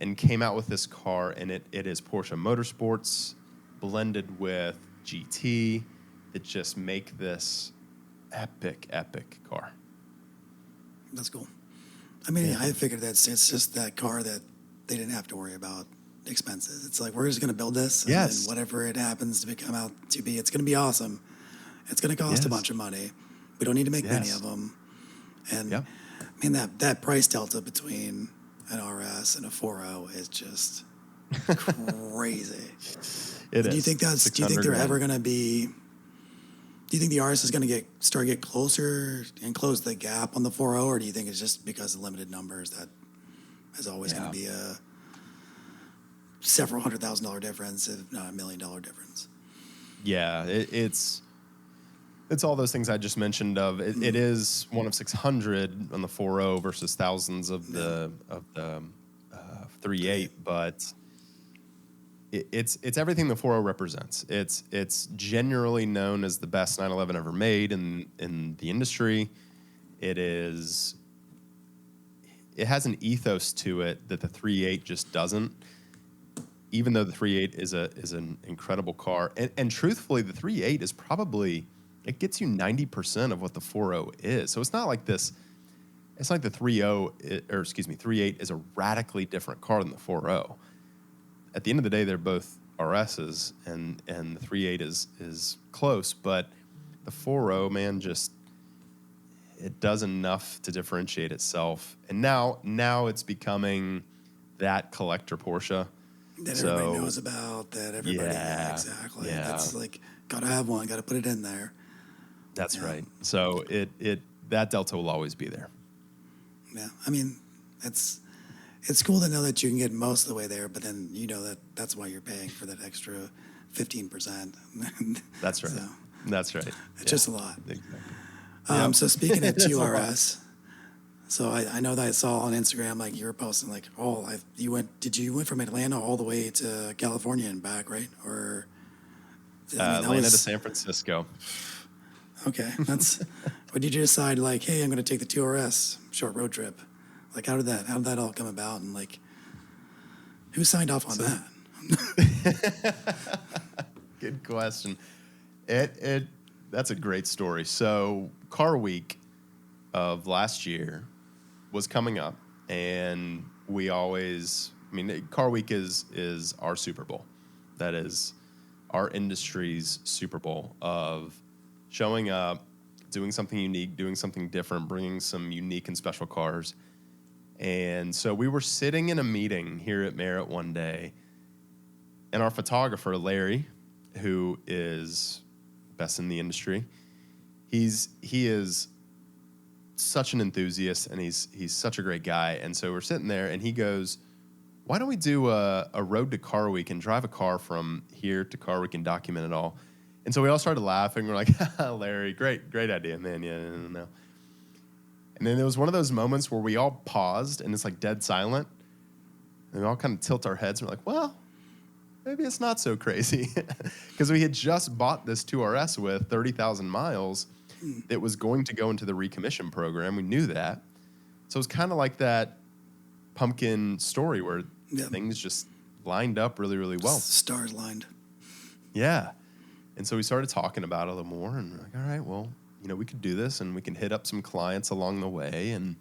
And came out with this car, and it is Porsche Motorsports blended with GT that just make this epic car. That's cool. I mean, I figured it's just that car that they didn't have to worry about expenses. It's like, we're just going to build this, and then whatever it happens to come out to be, it's going to be awesome. It's going to cost a bunch of money. We don't need to make many of them. And I mean, that price delta between an RS and a 4.0 is just crazy. Do you think they're ever going to be? Do you think the RS is going to get closer and close the gap on the 4.0, or do you think it's just because of limited numbers that is always going to be several $100,000 difference, if not $1 million difference. Yeah, it's all those things I just mentioned. It is one of 600 on the 4.0 versus thousands of the 3.8, but it's everything the 4.0 represents. It's generally known as the best 911 ever made in the industry. It has an ethos to it that the 3.8 just doesn't. Even though the 3.8 is an incredible car, and truthfully, the 3.8 is probably, it gets you 90% of what the 4.0 is. So it's not like this. It's like the 3.8 is a radically different car than the 4.0. At the end of the day, they're both RSs, and the 3.8 is close, but the 4.0, man, just it does enough to differentiate itself. And now it's becoming that collector Porsche. That everybody knows about, that everybody, exactly. Yeah. That's like, gotta have one, gotta put it in there. That's right. So that delta will always be there. Yeah, I mean, it's cool to know that you can get most of the way there, but then you know that's why you're paying for that extra 15%. That's right. So, that's right. it's just a lot. Exactly. So speaking of GT2RS, so I know that I saw on Instagram, like, you were posting, like, you went from Atlanta all the way to California and back, right? Or Atlanta to San Francisco. Okay, that's. When did you decide, like, hey, I'm going to take the 2RS short road trip? Like, how did that all come about, and like, who signed off on that? Good question. That's a great story. So Car Week of last year was coming up, and we always, Car Week is our Super Bowl. That is our industry's Super Bowl of showing up, doing something unique, doing something different, bringing some unique and special cars. And so we were sitting in a meeting here at Merritt one day, and our photographer, Larry, who is best in the industry, he is such an enthusiast, and he's such a great guy. And so we're sitting there, and he goes, why don't we do a road to Car Week and drive a car from here to Car Week and document it all? And so we all started laughing. We're like, Larry, great idea, man. Yeah, no. And then there was one of those moments where we all paused, and it's like dead silent. And we all kind of tilt our heads, and we're like, well, maybe it's not so crazy. Because we had just bought this 2RS with 30,000 miles that was going to go into the recommission program. We knew that. So it was kind of like that pumpkin story where things just lined up really, really well. Stars lined. Yeah. And so we started talking about it a little more, and we're like, all right, well, we could do this, and we can hit up some clients along the way, and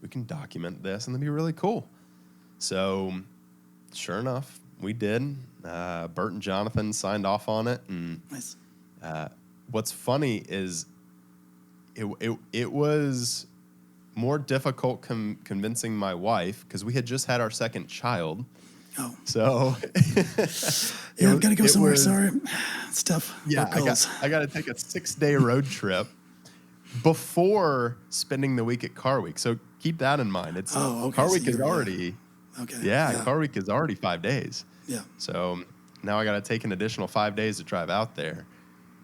we can document this, and it'd be really cool. So sure enough, we did. Bert and Jonathan signed off on it, and nice. What's funny is it was more difficult convincing my wife, because we had just had our second child. Oh. So I've got to go somewhere. Sorry. It's tough. Yeah, I got to take a 6-day road trip before spending the week at Car Week. So keep that in mind. It's Car Week is already Car Week is already 5 days. Yeah. So now I got to take an additional 5 days to drive out there.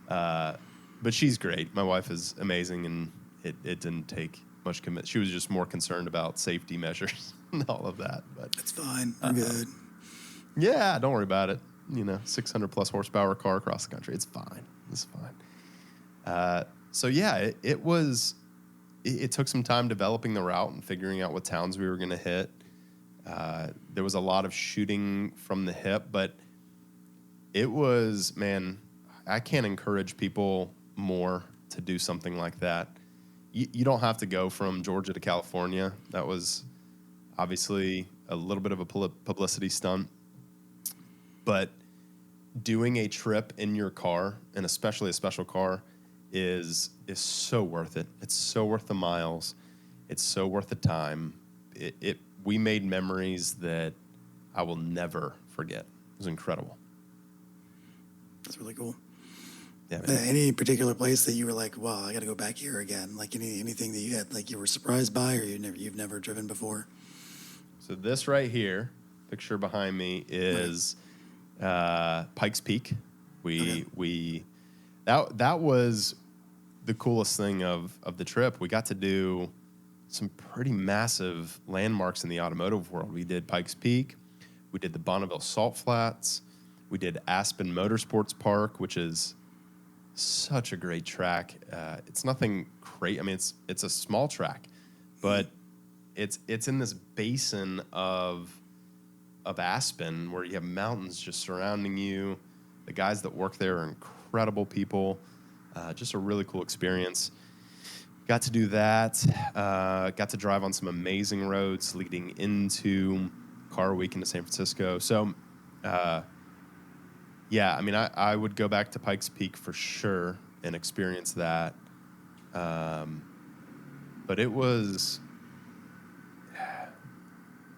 But she's great. My wife is amazing, and it didn't take much commitment. She was just more concerned about safety measures and all of that. But it's fine. I'm good. Yeah, don't worry about it. 600 plus horsepower car across the country. It's fine. It's fine. So yeah, it took some time developing the route and figuring out what towns we were going to hit. There was a lot of shooting from the hip, but it was, man, I can't encourage people more to do something like that. You don't have to go from Georgia to California. That was obviously a little bit of a publicity stunt. But doing a trip in your car, and especially a special car, is so worth it. It's so worth the miles. It's so worth the time. We made memories that I will never forget. It was incredible. That's really cool. Yeah, any particular place that you were like, wow, I got to go back here again? Like anything that you had, like, you were surprised by, or you've never driven before? So this right here picture behind me is Pikes Peak. That was the coolest thing of the trip. We got to do some pretty massive landmarks in the automotive world. We did Pikes Peak. We did the Bonneville Salt Flats. We did Aspen Motorsports Park, which is such a great track. It's nothing crazy. I mean, it's a small track, but it's in this basin of Aspen where you have mountains just surrounding you. The guys that work there are incredible people. Just a really cool experience. Got to do that. Got to drive on some amazing roads leading into Car Week into San Francisco. So, yeah, I mean, I would go back to Pikes Peak for sure and experience that. But it was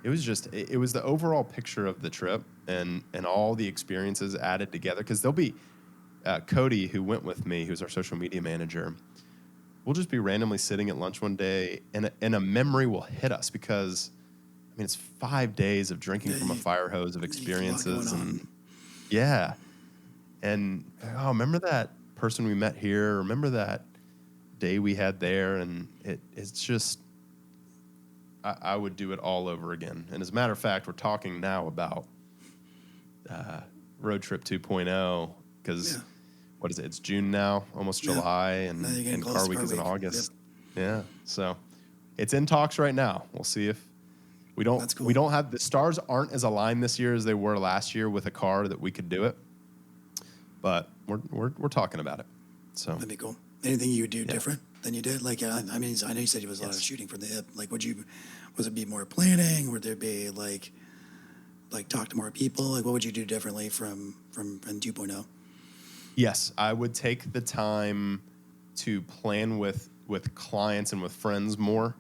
the overall picture of the trip and all the experiences added together. Because there'll be Cody, who went with me, who's our social media manager. We'll just be randomly sitting at lunch one day, and a memory will hit us because, I mean, it's 5 days of drinking from a fire hose of experiences, and yeah, and remember that person we met here? Remember that day we had there? And it's just, I would do it all over again. And as a matter of fact, we're talking now about Road Trip 2.0 because. Yeah. What is it? It's June now, almost July, and Car Week is in August. Yep. Yeah, so it's in talks right now. We'll see if we don't. That's cool. We don't have the stars aren't as aligned this year as they were last year with a car that we could do it, but we're talking about it. So that'd be cool. Anything you would do different than you did? Like, I mean, I know you said it was a lot of shooting from the hip. Like, was it be more planning? Would there be like talk to more people? Like, what would you do differently from 2.0? Yes, I would take the time to plan with clients and with friends more.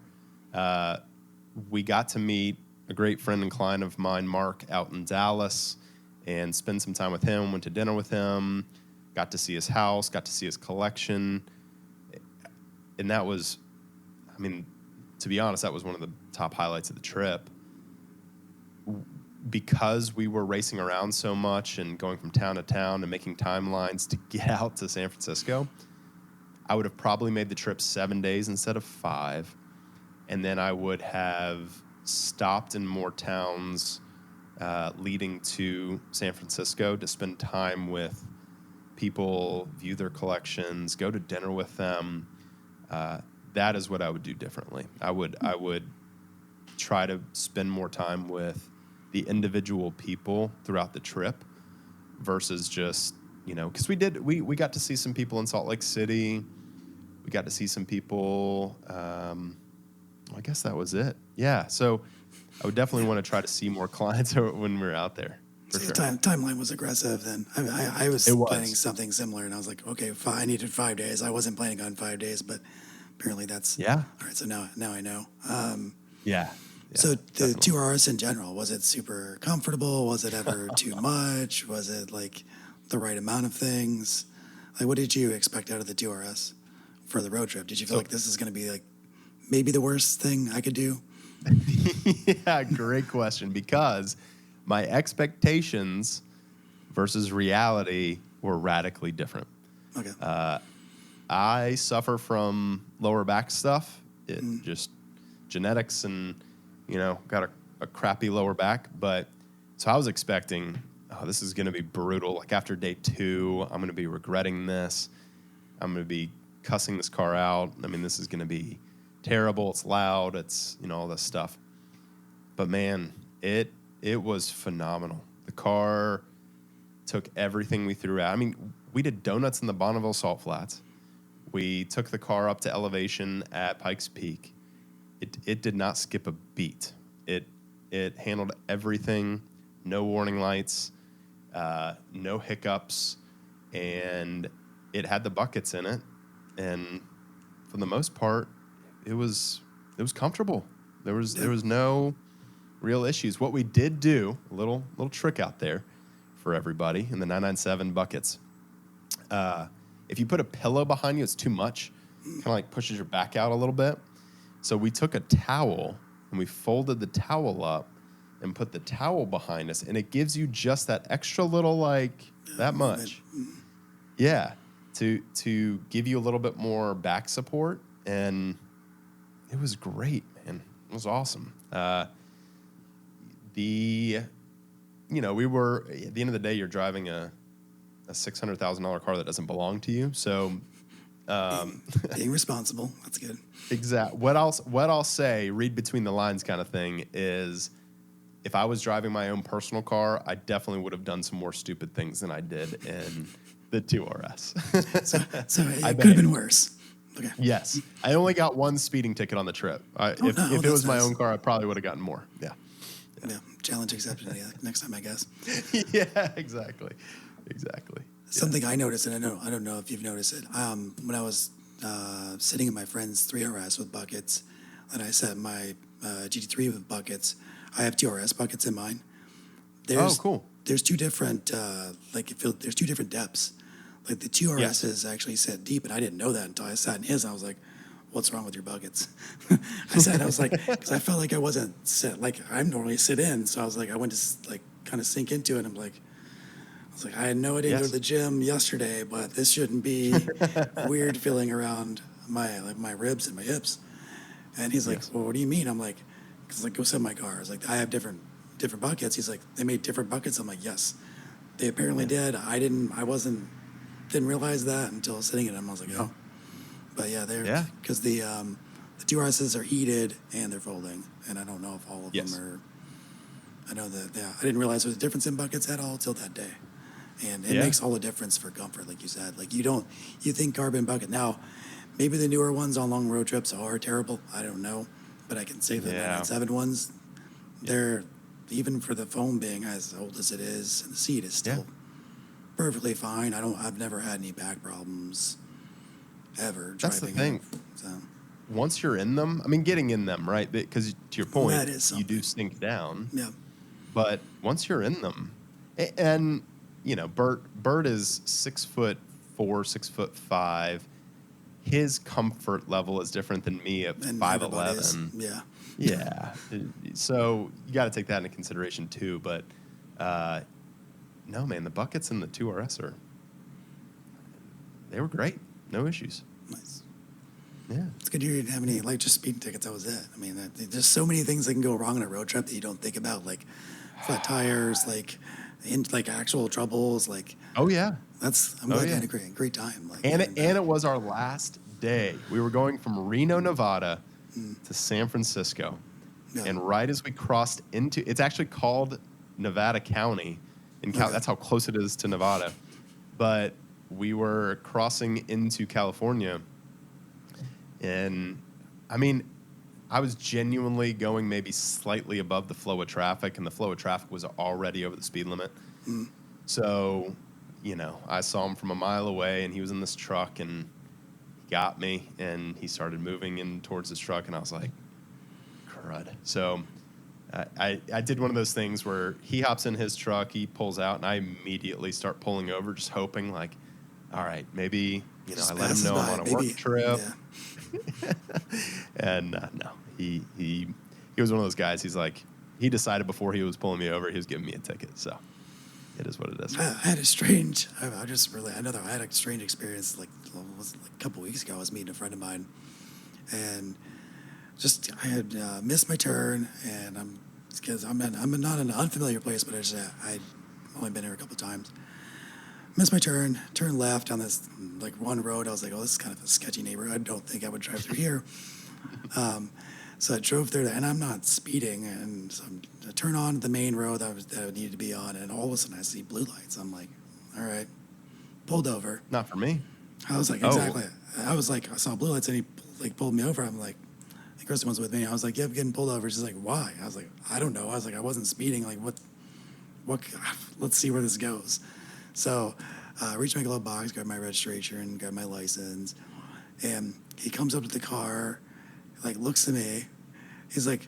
We got to meet a great friend and client of mine, Mark, out in Dallas, and spend some time with him, went to dinner with him, got to see his house, got to see his collection. And that was, I mean, to be honest, that was one of the top highlights of the trip. Because we were racing around so much and going from town to town and making timelines to get out to San Francisco, I would have probably made the trip 7 days instead of 5. And then I would have stopped in more towns leading to San Francisco to spend time with people, view their collections, go to dinner with them. That is what I would do differently. I would try to spend more time with the individual people throughout the trip versus just, because we got to see some people in Salt Lake City. We got to see some people, I guess that was it. Yeah, so I would definitely want to try to see more clients when we're out there. For sure. The timeline was aggressive then. I was planning something similar, and I was like, okay, I needed 5 days. I wasn't planning on 5 days, but apparently that's... Yeah. All right, so now I know. Yeah. So the 2RS in general, was it super comfortable? Was it ever too much? Was it like the right amount of things? Like, what did you expect out of the 2RS for the road trip? Did you feel like this is going to be like maybe the worst thing I could do? Yeah, great question, because my expectations versus reality were radically different. Okay. I suffer from lower back stuff. Just genetics and... got a crappy lower back. But so I was expecting, this is going to be brutal. Like after day 2, I'm going to be regretting this. I'm going to be cussing this car out. I mean, this is going to be terrible. It's loud. It's, all this stuff. But man, it was phenomenal. The car took everything we threw out. I mean, we did donuts in the Bonneville Salt Flats. We took the car up to elevation at Pikes Peak. It did not skip a beat. It handled everything, no warning lights, no hiccups, and it had the buckets in it. And for the most part, it was comfortable. There was no real issues. What we did do, a little trick out there for everybody in the 997 buckets. If you put a pillow behind you, it's too much. Kind of like pushes your back out a little bit. So we took a towel and we folded the towel up and put the towel behind us, and it gives you just that extra little, like, that much. Yeah, to give you a little bit more back support, and it was great, man. It was awesome. We were, at the end of the day, you're driving a $600,000 car that doesn't belong to you. So, being responsible, that's good. Exactly. What I'll say, read between the lines kind of thing, is if I was driving my own personal car, I definitely would have done some more stupid things than I did in the 2RS. so it could have been worse. Okay. Yes. I only got one speeding ticket on the trip. If it was my own car, I probably would have gotten more. Yeah. Challenge accepted. Next time, I guess. Yeah, exactly. Something I noticed, and I don't know if you've noticed it. When I was sitting in my friend's 3RS with buckets, and I set my GT3 with buckets, I have 2RS buckets in mine. Cool. There's two different there's two different depths. Like the 2RS is actually set deep, and I didn't know that until I sat in his. And I was like, "What's wrong with your buckets?" I was like, because I felt like I wasn't sit like I normally sit in. So I was like, I went to like kind of sink into it. I was like, I had no idea to go to the gym yesterday, but this shouldn't be weird feeling around my ribs and my hips. And he's like, well, what do you mean? I'm like, because like, go sit in my car. I was like, I have different buckets. He's like, they made different buckets. I'm like, yes, they apparently did. I didn't realize that until sitting in them. I was like, oh, but because the 2RSs are heated and they're folding, and I don't know if all of them are. I know that. Yeah, I didn't realize there was a difference in buckets at all till that day. And it makes all the difference for comfort, like you said. Like you think carbon bucket. Now, maybe the newer ones on long road trips are terrible. I don't know. But I can say the 997 ones, they're, even for the foam being as old as it is, and the seat is still perfectly fine. I've never had any back problems ever. That's the thing. So. Once you're in them, I mean, getting in them, right? Because to your point, you do sink down. Yeah. But once you're in them, and Bert is 6'4", 6'5". His comfort level is different than me at 5'11". Yeah. Yeah. So you got to take that into consideration too. But no, man, the buckets in the 2RS they were great. No issues. Nice. Yeah. It's good you didn't have any just speeding tickets. That was it. I mean, there's so many things that can go wrong on a road trip that you don't think about, like flat tires, like actual troubles, like. Oh yeah. I'm glad you had a great time. And it was our last day. We were going from Reno, Nevada to San Francisco. Yeah. And right as we crossed into, it's actually called Nevada County. That's how close it is to Nevada. But we were crossing into California. And I mean, I was genuinely going maybe slightly above the flow of traffic, and the flow of traffic was already over the speed limit. So, I saw him from a mile away, and he was in this truck, and he got me, and he started moving in towards his truck, and I was like, crud. So I did one of those things where he hops in his truck, he pulls out, and I immediately start pulling over, just hoping, like, all right, maybe, I let him know I'm on a work trip. Yeah. And no, he was one of those guys. He's like, he decided before he was pulling me over, he was giving me a ticket. So it is what it is. I had a strange experience. Like a couple weeks ago, I was meeting a friend of mine, and I had missed my turn, and because I'm not in an unfamiliar place, but I'd only been here a couple times. Missed my turn, turned left on this one road. I was like, oh, this is kind of a sketchy neighborhood. I don't think I would drive through here. So I drove through there, and I'm not speeding. And so I turn on the main road that I needed to be on, and all of a sudden I see blue lights. I'm like, all right, pulled over. Not for me. I was like, exactly. I was like, I saw blue lights, and he pulled me over. I'm like, Kristen was with me. I was like, yeah, I'm getting pulled over. She's like, why? I was like, I don't know. I was like, I wasn't speeding. Like, what? Let's see where this goes. So I reached my glove box, grabbed my registration, grabbed my license, and he comes up to the car, looks at me. He's like,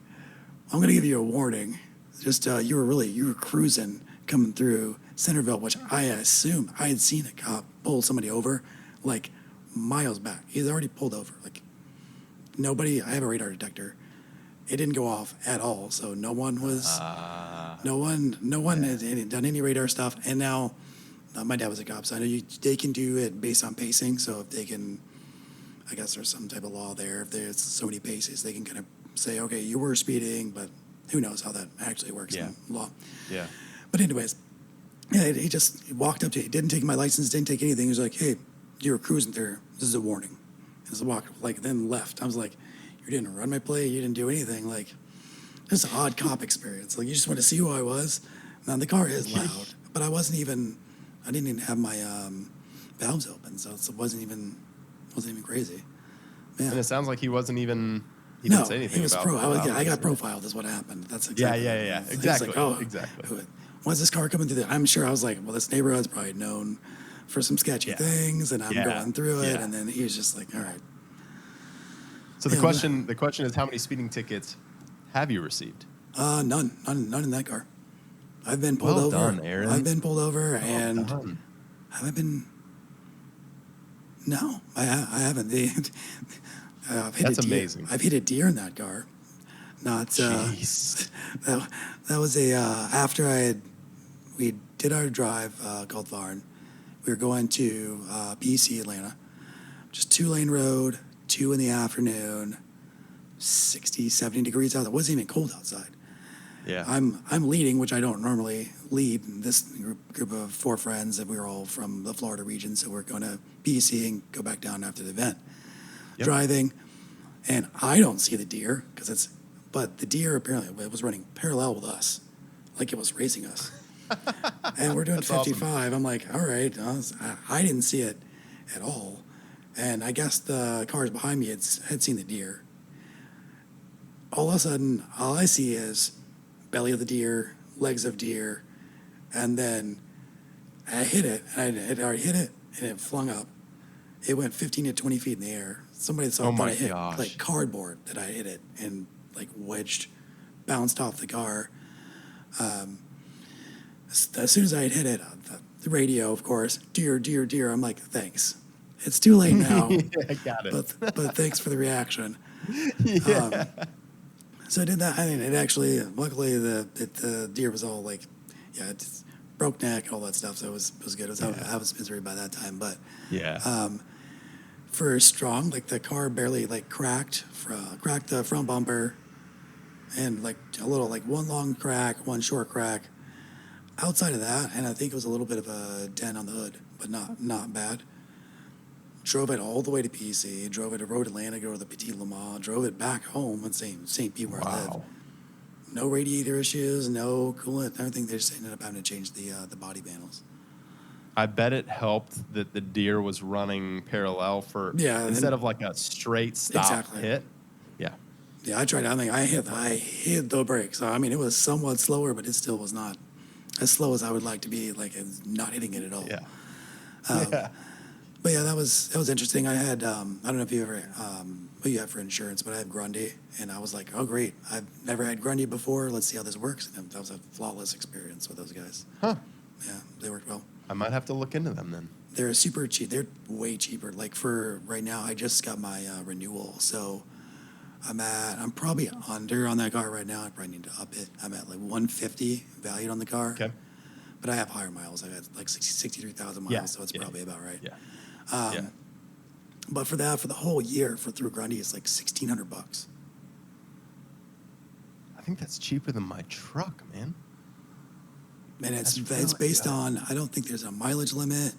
I'm going to give you a warning. Just you were cruising coming through Centerville, which I assume I had seen a cop pull somebody over miles back. He's already pulled over. I have a radar detector. it didn't go off at all. So no one had done any radar stuff. And now my dad was a cop, so I know they can do it based on pacing. So if they can, I guess there's some type of law there. If there's so many paces, they can kind of say, okay, you were speeding, but who knows how that actually works in law. Yeah. But anyways, yeah, he just walked up to me, didn't take my license, didn't take anything. He was like, hey, you were cruising there. This is a warning. And just walked, like, then left. I was like, you didn't run my plate. You didn't do anything. Like, it's an odd cop experience. Like, you just want to see who I was. Now, the car is loud, but I didn't even have my valves open, so it wasn't even crazy. Yeah. And it sounds like he didn't say anything he was about I got profiled is what happened. That's exactly. Yeah. Exactly. Like, exactly. When's this car coming through I'm sure I was like, well, this neighborhood's probably known for some sketchy things, and I'm going through it, and then he was just like, all right. So the question is, how many speeding tickets have you received? None in that car. I've been pulled over. Well done, Aaron. I've been pulled over, and done. have I been? No, I haven't. That's amazing. I've hit a deer in that car. Not. Jeez. That was after we did our drive called Varn. We were going to BC, Atlanta. Just 2-lane road, 2 in the afternoon, 60, 70 degrees out. It wasn't even cold outside. Yeah. I'm leading, which I don't normally lead. This group of 4 friends, that we were all from the Florida region, so we're going to BC and go back down after the event. Yep. Driving, and I don't see the deer but the deer apparently it was running parallel with us, like it was racing us. And we're doing 55. Awesome. I'm like, all right, I didn't see it at all, and I guess the cars behind me had seen the deer. All of a sudden, all I see is belly of the deer, legs of deer, and then I hit it. And I already hit it, and it flung up. It went 15 to 20 feet in the air. Somebody thought I hit like cardboard, that I hit it and like bounced off the car. As soon as I had hit it, the radio, of course, deer, deer, deer. I'm like, thanks. It's too late now. I got it. But thanks for the reaction. Yeah. So I did that. I mean, it actually, luckily, the deer was all like, it broke neck, all that stuff. So it was good. I was misery by that time. But for strong, like the car barely like cracked the front bumper, and like a little, like one long crack, one short crack. Outside of that, and I think it was a little bit of a dent on the hood, but not bad. Drove it all the way to PC, drove it to Road Atlanta, go to the Petit Le Mans, drove it back home in St. Pete where I live. No radiator issues, no coolant, everything. They just ended up having to change the body panels. I bet it helped that the deer was running parallel instead of like a straight stop hit. Yeah. Yeah, I tried. I think I hit the brakes. I mean, it was somewhat slower, but it still was not as slow as I would like to be, like not hitting it at all. Yeah. But yeah, that was interesting. I had I don't know if you ever what you have for insurance, but I had Grundy, and I was like, oh great, I've never had Grundy before. Let's see how this works. And that was a flawless experience with those guys. Huh? Yeah, they worked well. I might have to look into them then. They're super cheap. They're way cheaper. Like for right now, I just got my renewal, so I'm probably under on that car right now. I probably need to up it. I'm at like 150 valued on the car. Okay. But I have higher miles. I got like 63,000 miles, so it's probably about right. Yeah. But for the whole year through Grundy, it's like $1,600. I think that's cheaper than my truck, man. And it's based on, I don't think there's a mileage limit.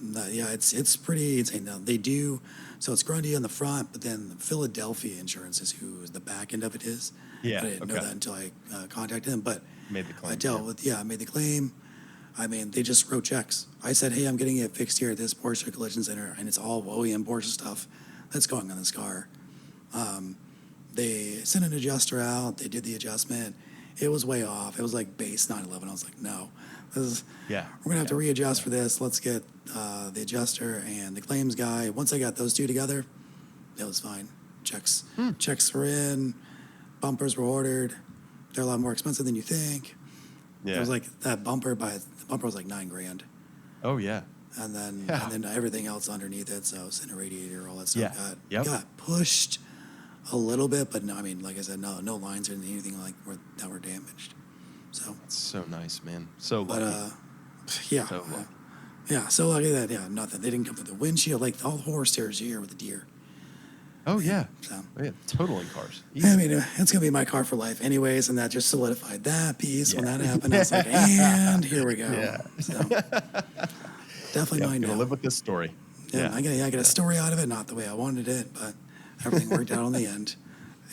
It's pretty insane. Now they do, so it's Grundy on the front, but then the Philadelphia Insurance is who the back end of it is. Yeah, I didn't know that until I contacted them, but made the claim. I made the claim. I mean, they just wrote checks. I said, hey, I'm getting it fixed here at this Porsche Collision Center, and it's all OEM Porsche stuff that's going on this car. They sent an adjuster out. They did the adjustment. It was way off. It was like base 911. I was like, no. We're going to have to readjust for this. Let's get the adjuster and the claims guy. Once I got those two together, it was fine. Checks were in. Bumpers were ordered. They're a lot more expensive than you think. Yeah. It was like that bumper was like $9,000. Oh yeah. And then everything else underneath it. So center radiator, all that stuff got pushed a little bit, but no, I mean, like I said, no lines or anything that were damaged. So That's so nice, man. So lucky. But yeah, So lucky. yeah. So lucky that nothing. They didn't come through the windshield, like all the horror stories you hear with the deer. Oh yeah. So Yeah, total in cars. I mean, it's gonna be my car for life, anyways, and that just solidified that piece. When that happened, I was like, and here we go. Yeah. So definitely mine gonna now. live with this story. Yeah, I get a story out of it, not the way I wanted it, but everything worked out in the end.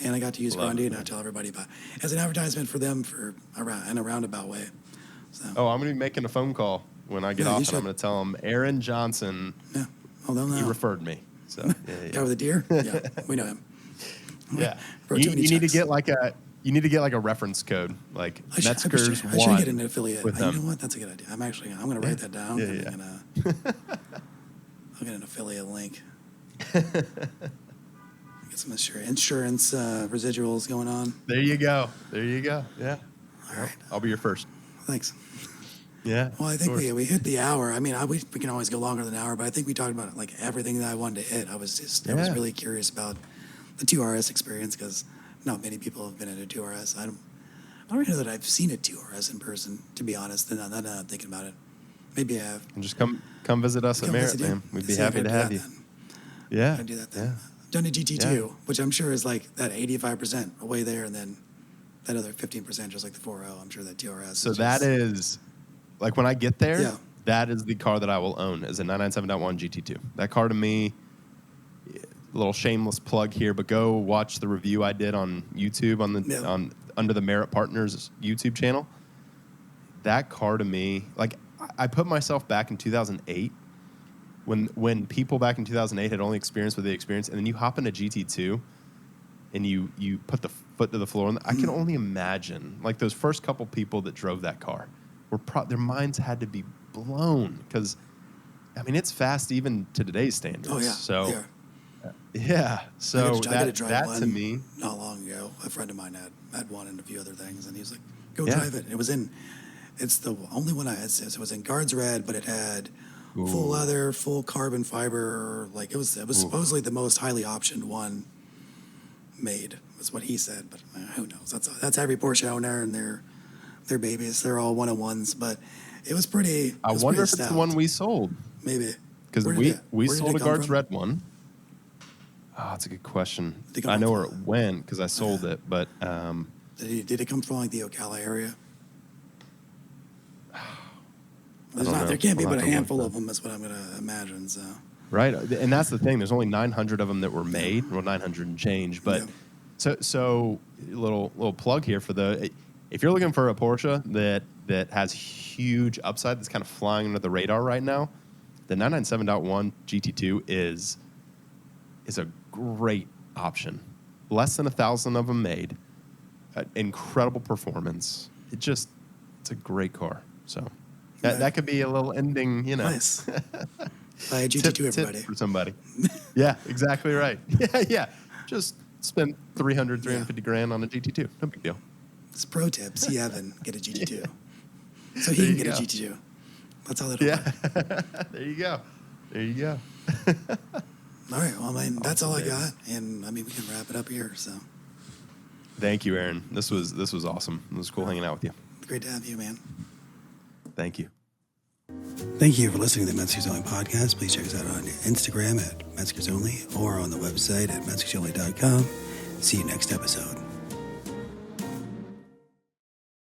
And I got to use Grundy, and I tell everybody about it as an advertisement for them in a roundabout way. So. Oh, I'm going to be making a phone call when I get off, and I'm going to tell them Aaron Johnson. Yeah, well, they'll know. He referred me. So Guy with the deer. Yeah, we know him. Yeah, you need to get like a reference code, like Mezger's I should get an affiliate. You know what? That's a good idea. I'm going to write that down. Yeah. I'll get an affiliate link. Get some insurance residuals going on. There you go. Yeah. All right. I'll be your first. Thanks. Yeah. Well, I think we hit the hour. I mean, we can always go longer than an hour, but I think we talked about like everything that I wanted to hit. I was really curious about the 2RS experience because not many people have been in a 2RS. I don't really know that I've seen a 2RS in person, to be honest. And now that I'm thinking about it, maybe I have. And just come visit us at Merritt, man. We'd be happy to have you. Yeah. I do that then. Yeah. Done a GT2, which I'm sure is like that 85% away there, and then that other 15% just like the 4.0. I'm sure that 2RS. So that is, like when I get there, that is the car that I will own is a 997.1 GT2. That car to me, a little shameless plug here, but go watch the review I did on YouTube on under the Merritt Partners YouTube channel. That car to me, like I put myself back in 2008. When people back in 2008 had only experienced what they experienced, and then you hop in a GT2 and you put the foot to the floor, and I can only imagine, like those first couple people that drove that car, their minds had to be blown because, I mean, it's fast even to today's standards. Oh, yeah. So, yeah. So that to me. Not long ago, a friend of mine had one and a few other things, and he was like, go drive it. And it's the only one it was in Guards Red, but it had full leather, full carbon fiber. Like it was supposedly the most highly optioned one made. Was what he said, but who knows? That's every Porsche owner and their babies. They're all 101s, but it was pretty. I wonder if it's the one we sold. Maybe because we sold a Guards Red one. Oh, that's a good question. I know where it went because I sold it, but did it come from like the Ocala area? There can't be but a handful of them. That's what I'm going to imagine. So. Right, and that's the thing. There's only 900 of them that were made, well, 900 and change. But so little plug here for if you're looking for a Porsche that has huge upside, that's kind of flying under the radar right now, the 997.1 GT2 is a great option. Less than 1,000 of them made, incredible performance. It's a great car. So. That could be a little ending, Nice. Buy a GT2, everybody. For somebody. Yeah, exactly right. Yeah. Just spend $350 grand on a GT2. No big deal. It's pro tip. See Evan get a GT2. So he can get a GT2. That's how that'll work. There you go. All right. Well, I mean, that's all I got. And, I mean, we can wrap it up here. So. Thank you, Aaron. This was awesome. It was cool hanging out with you. Great to have you, man. Thank you. Thank you for listening to the Mezger's Only podcast. Please check us out on Instagram at Mezger's Only or on the website at mezgersonly.com. See you next episode.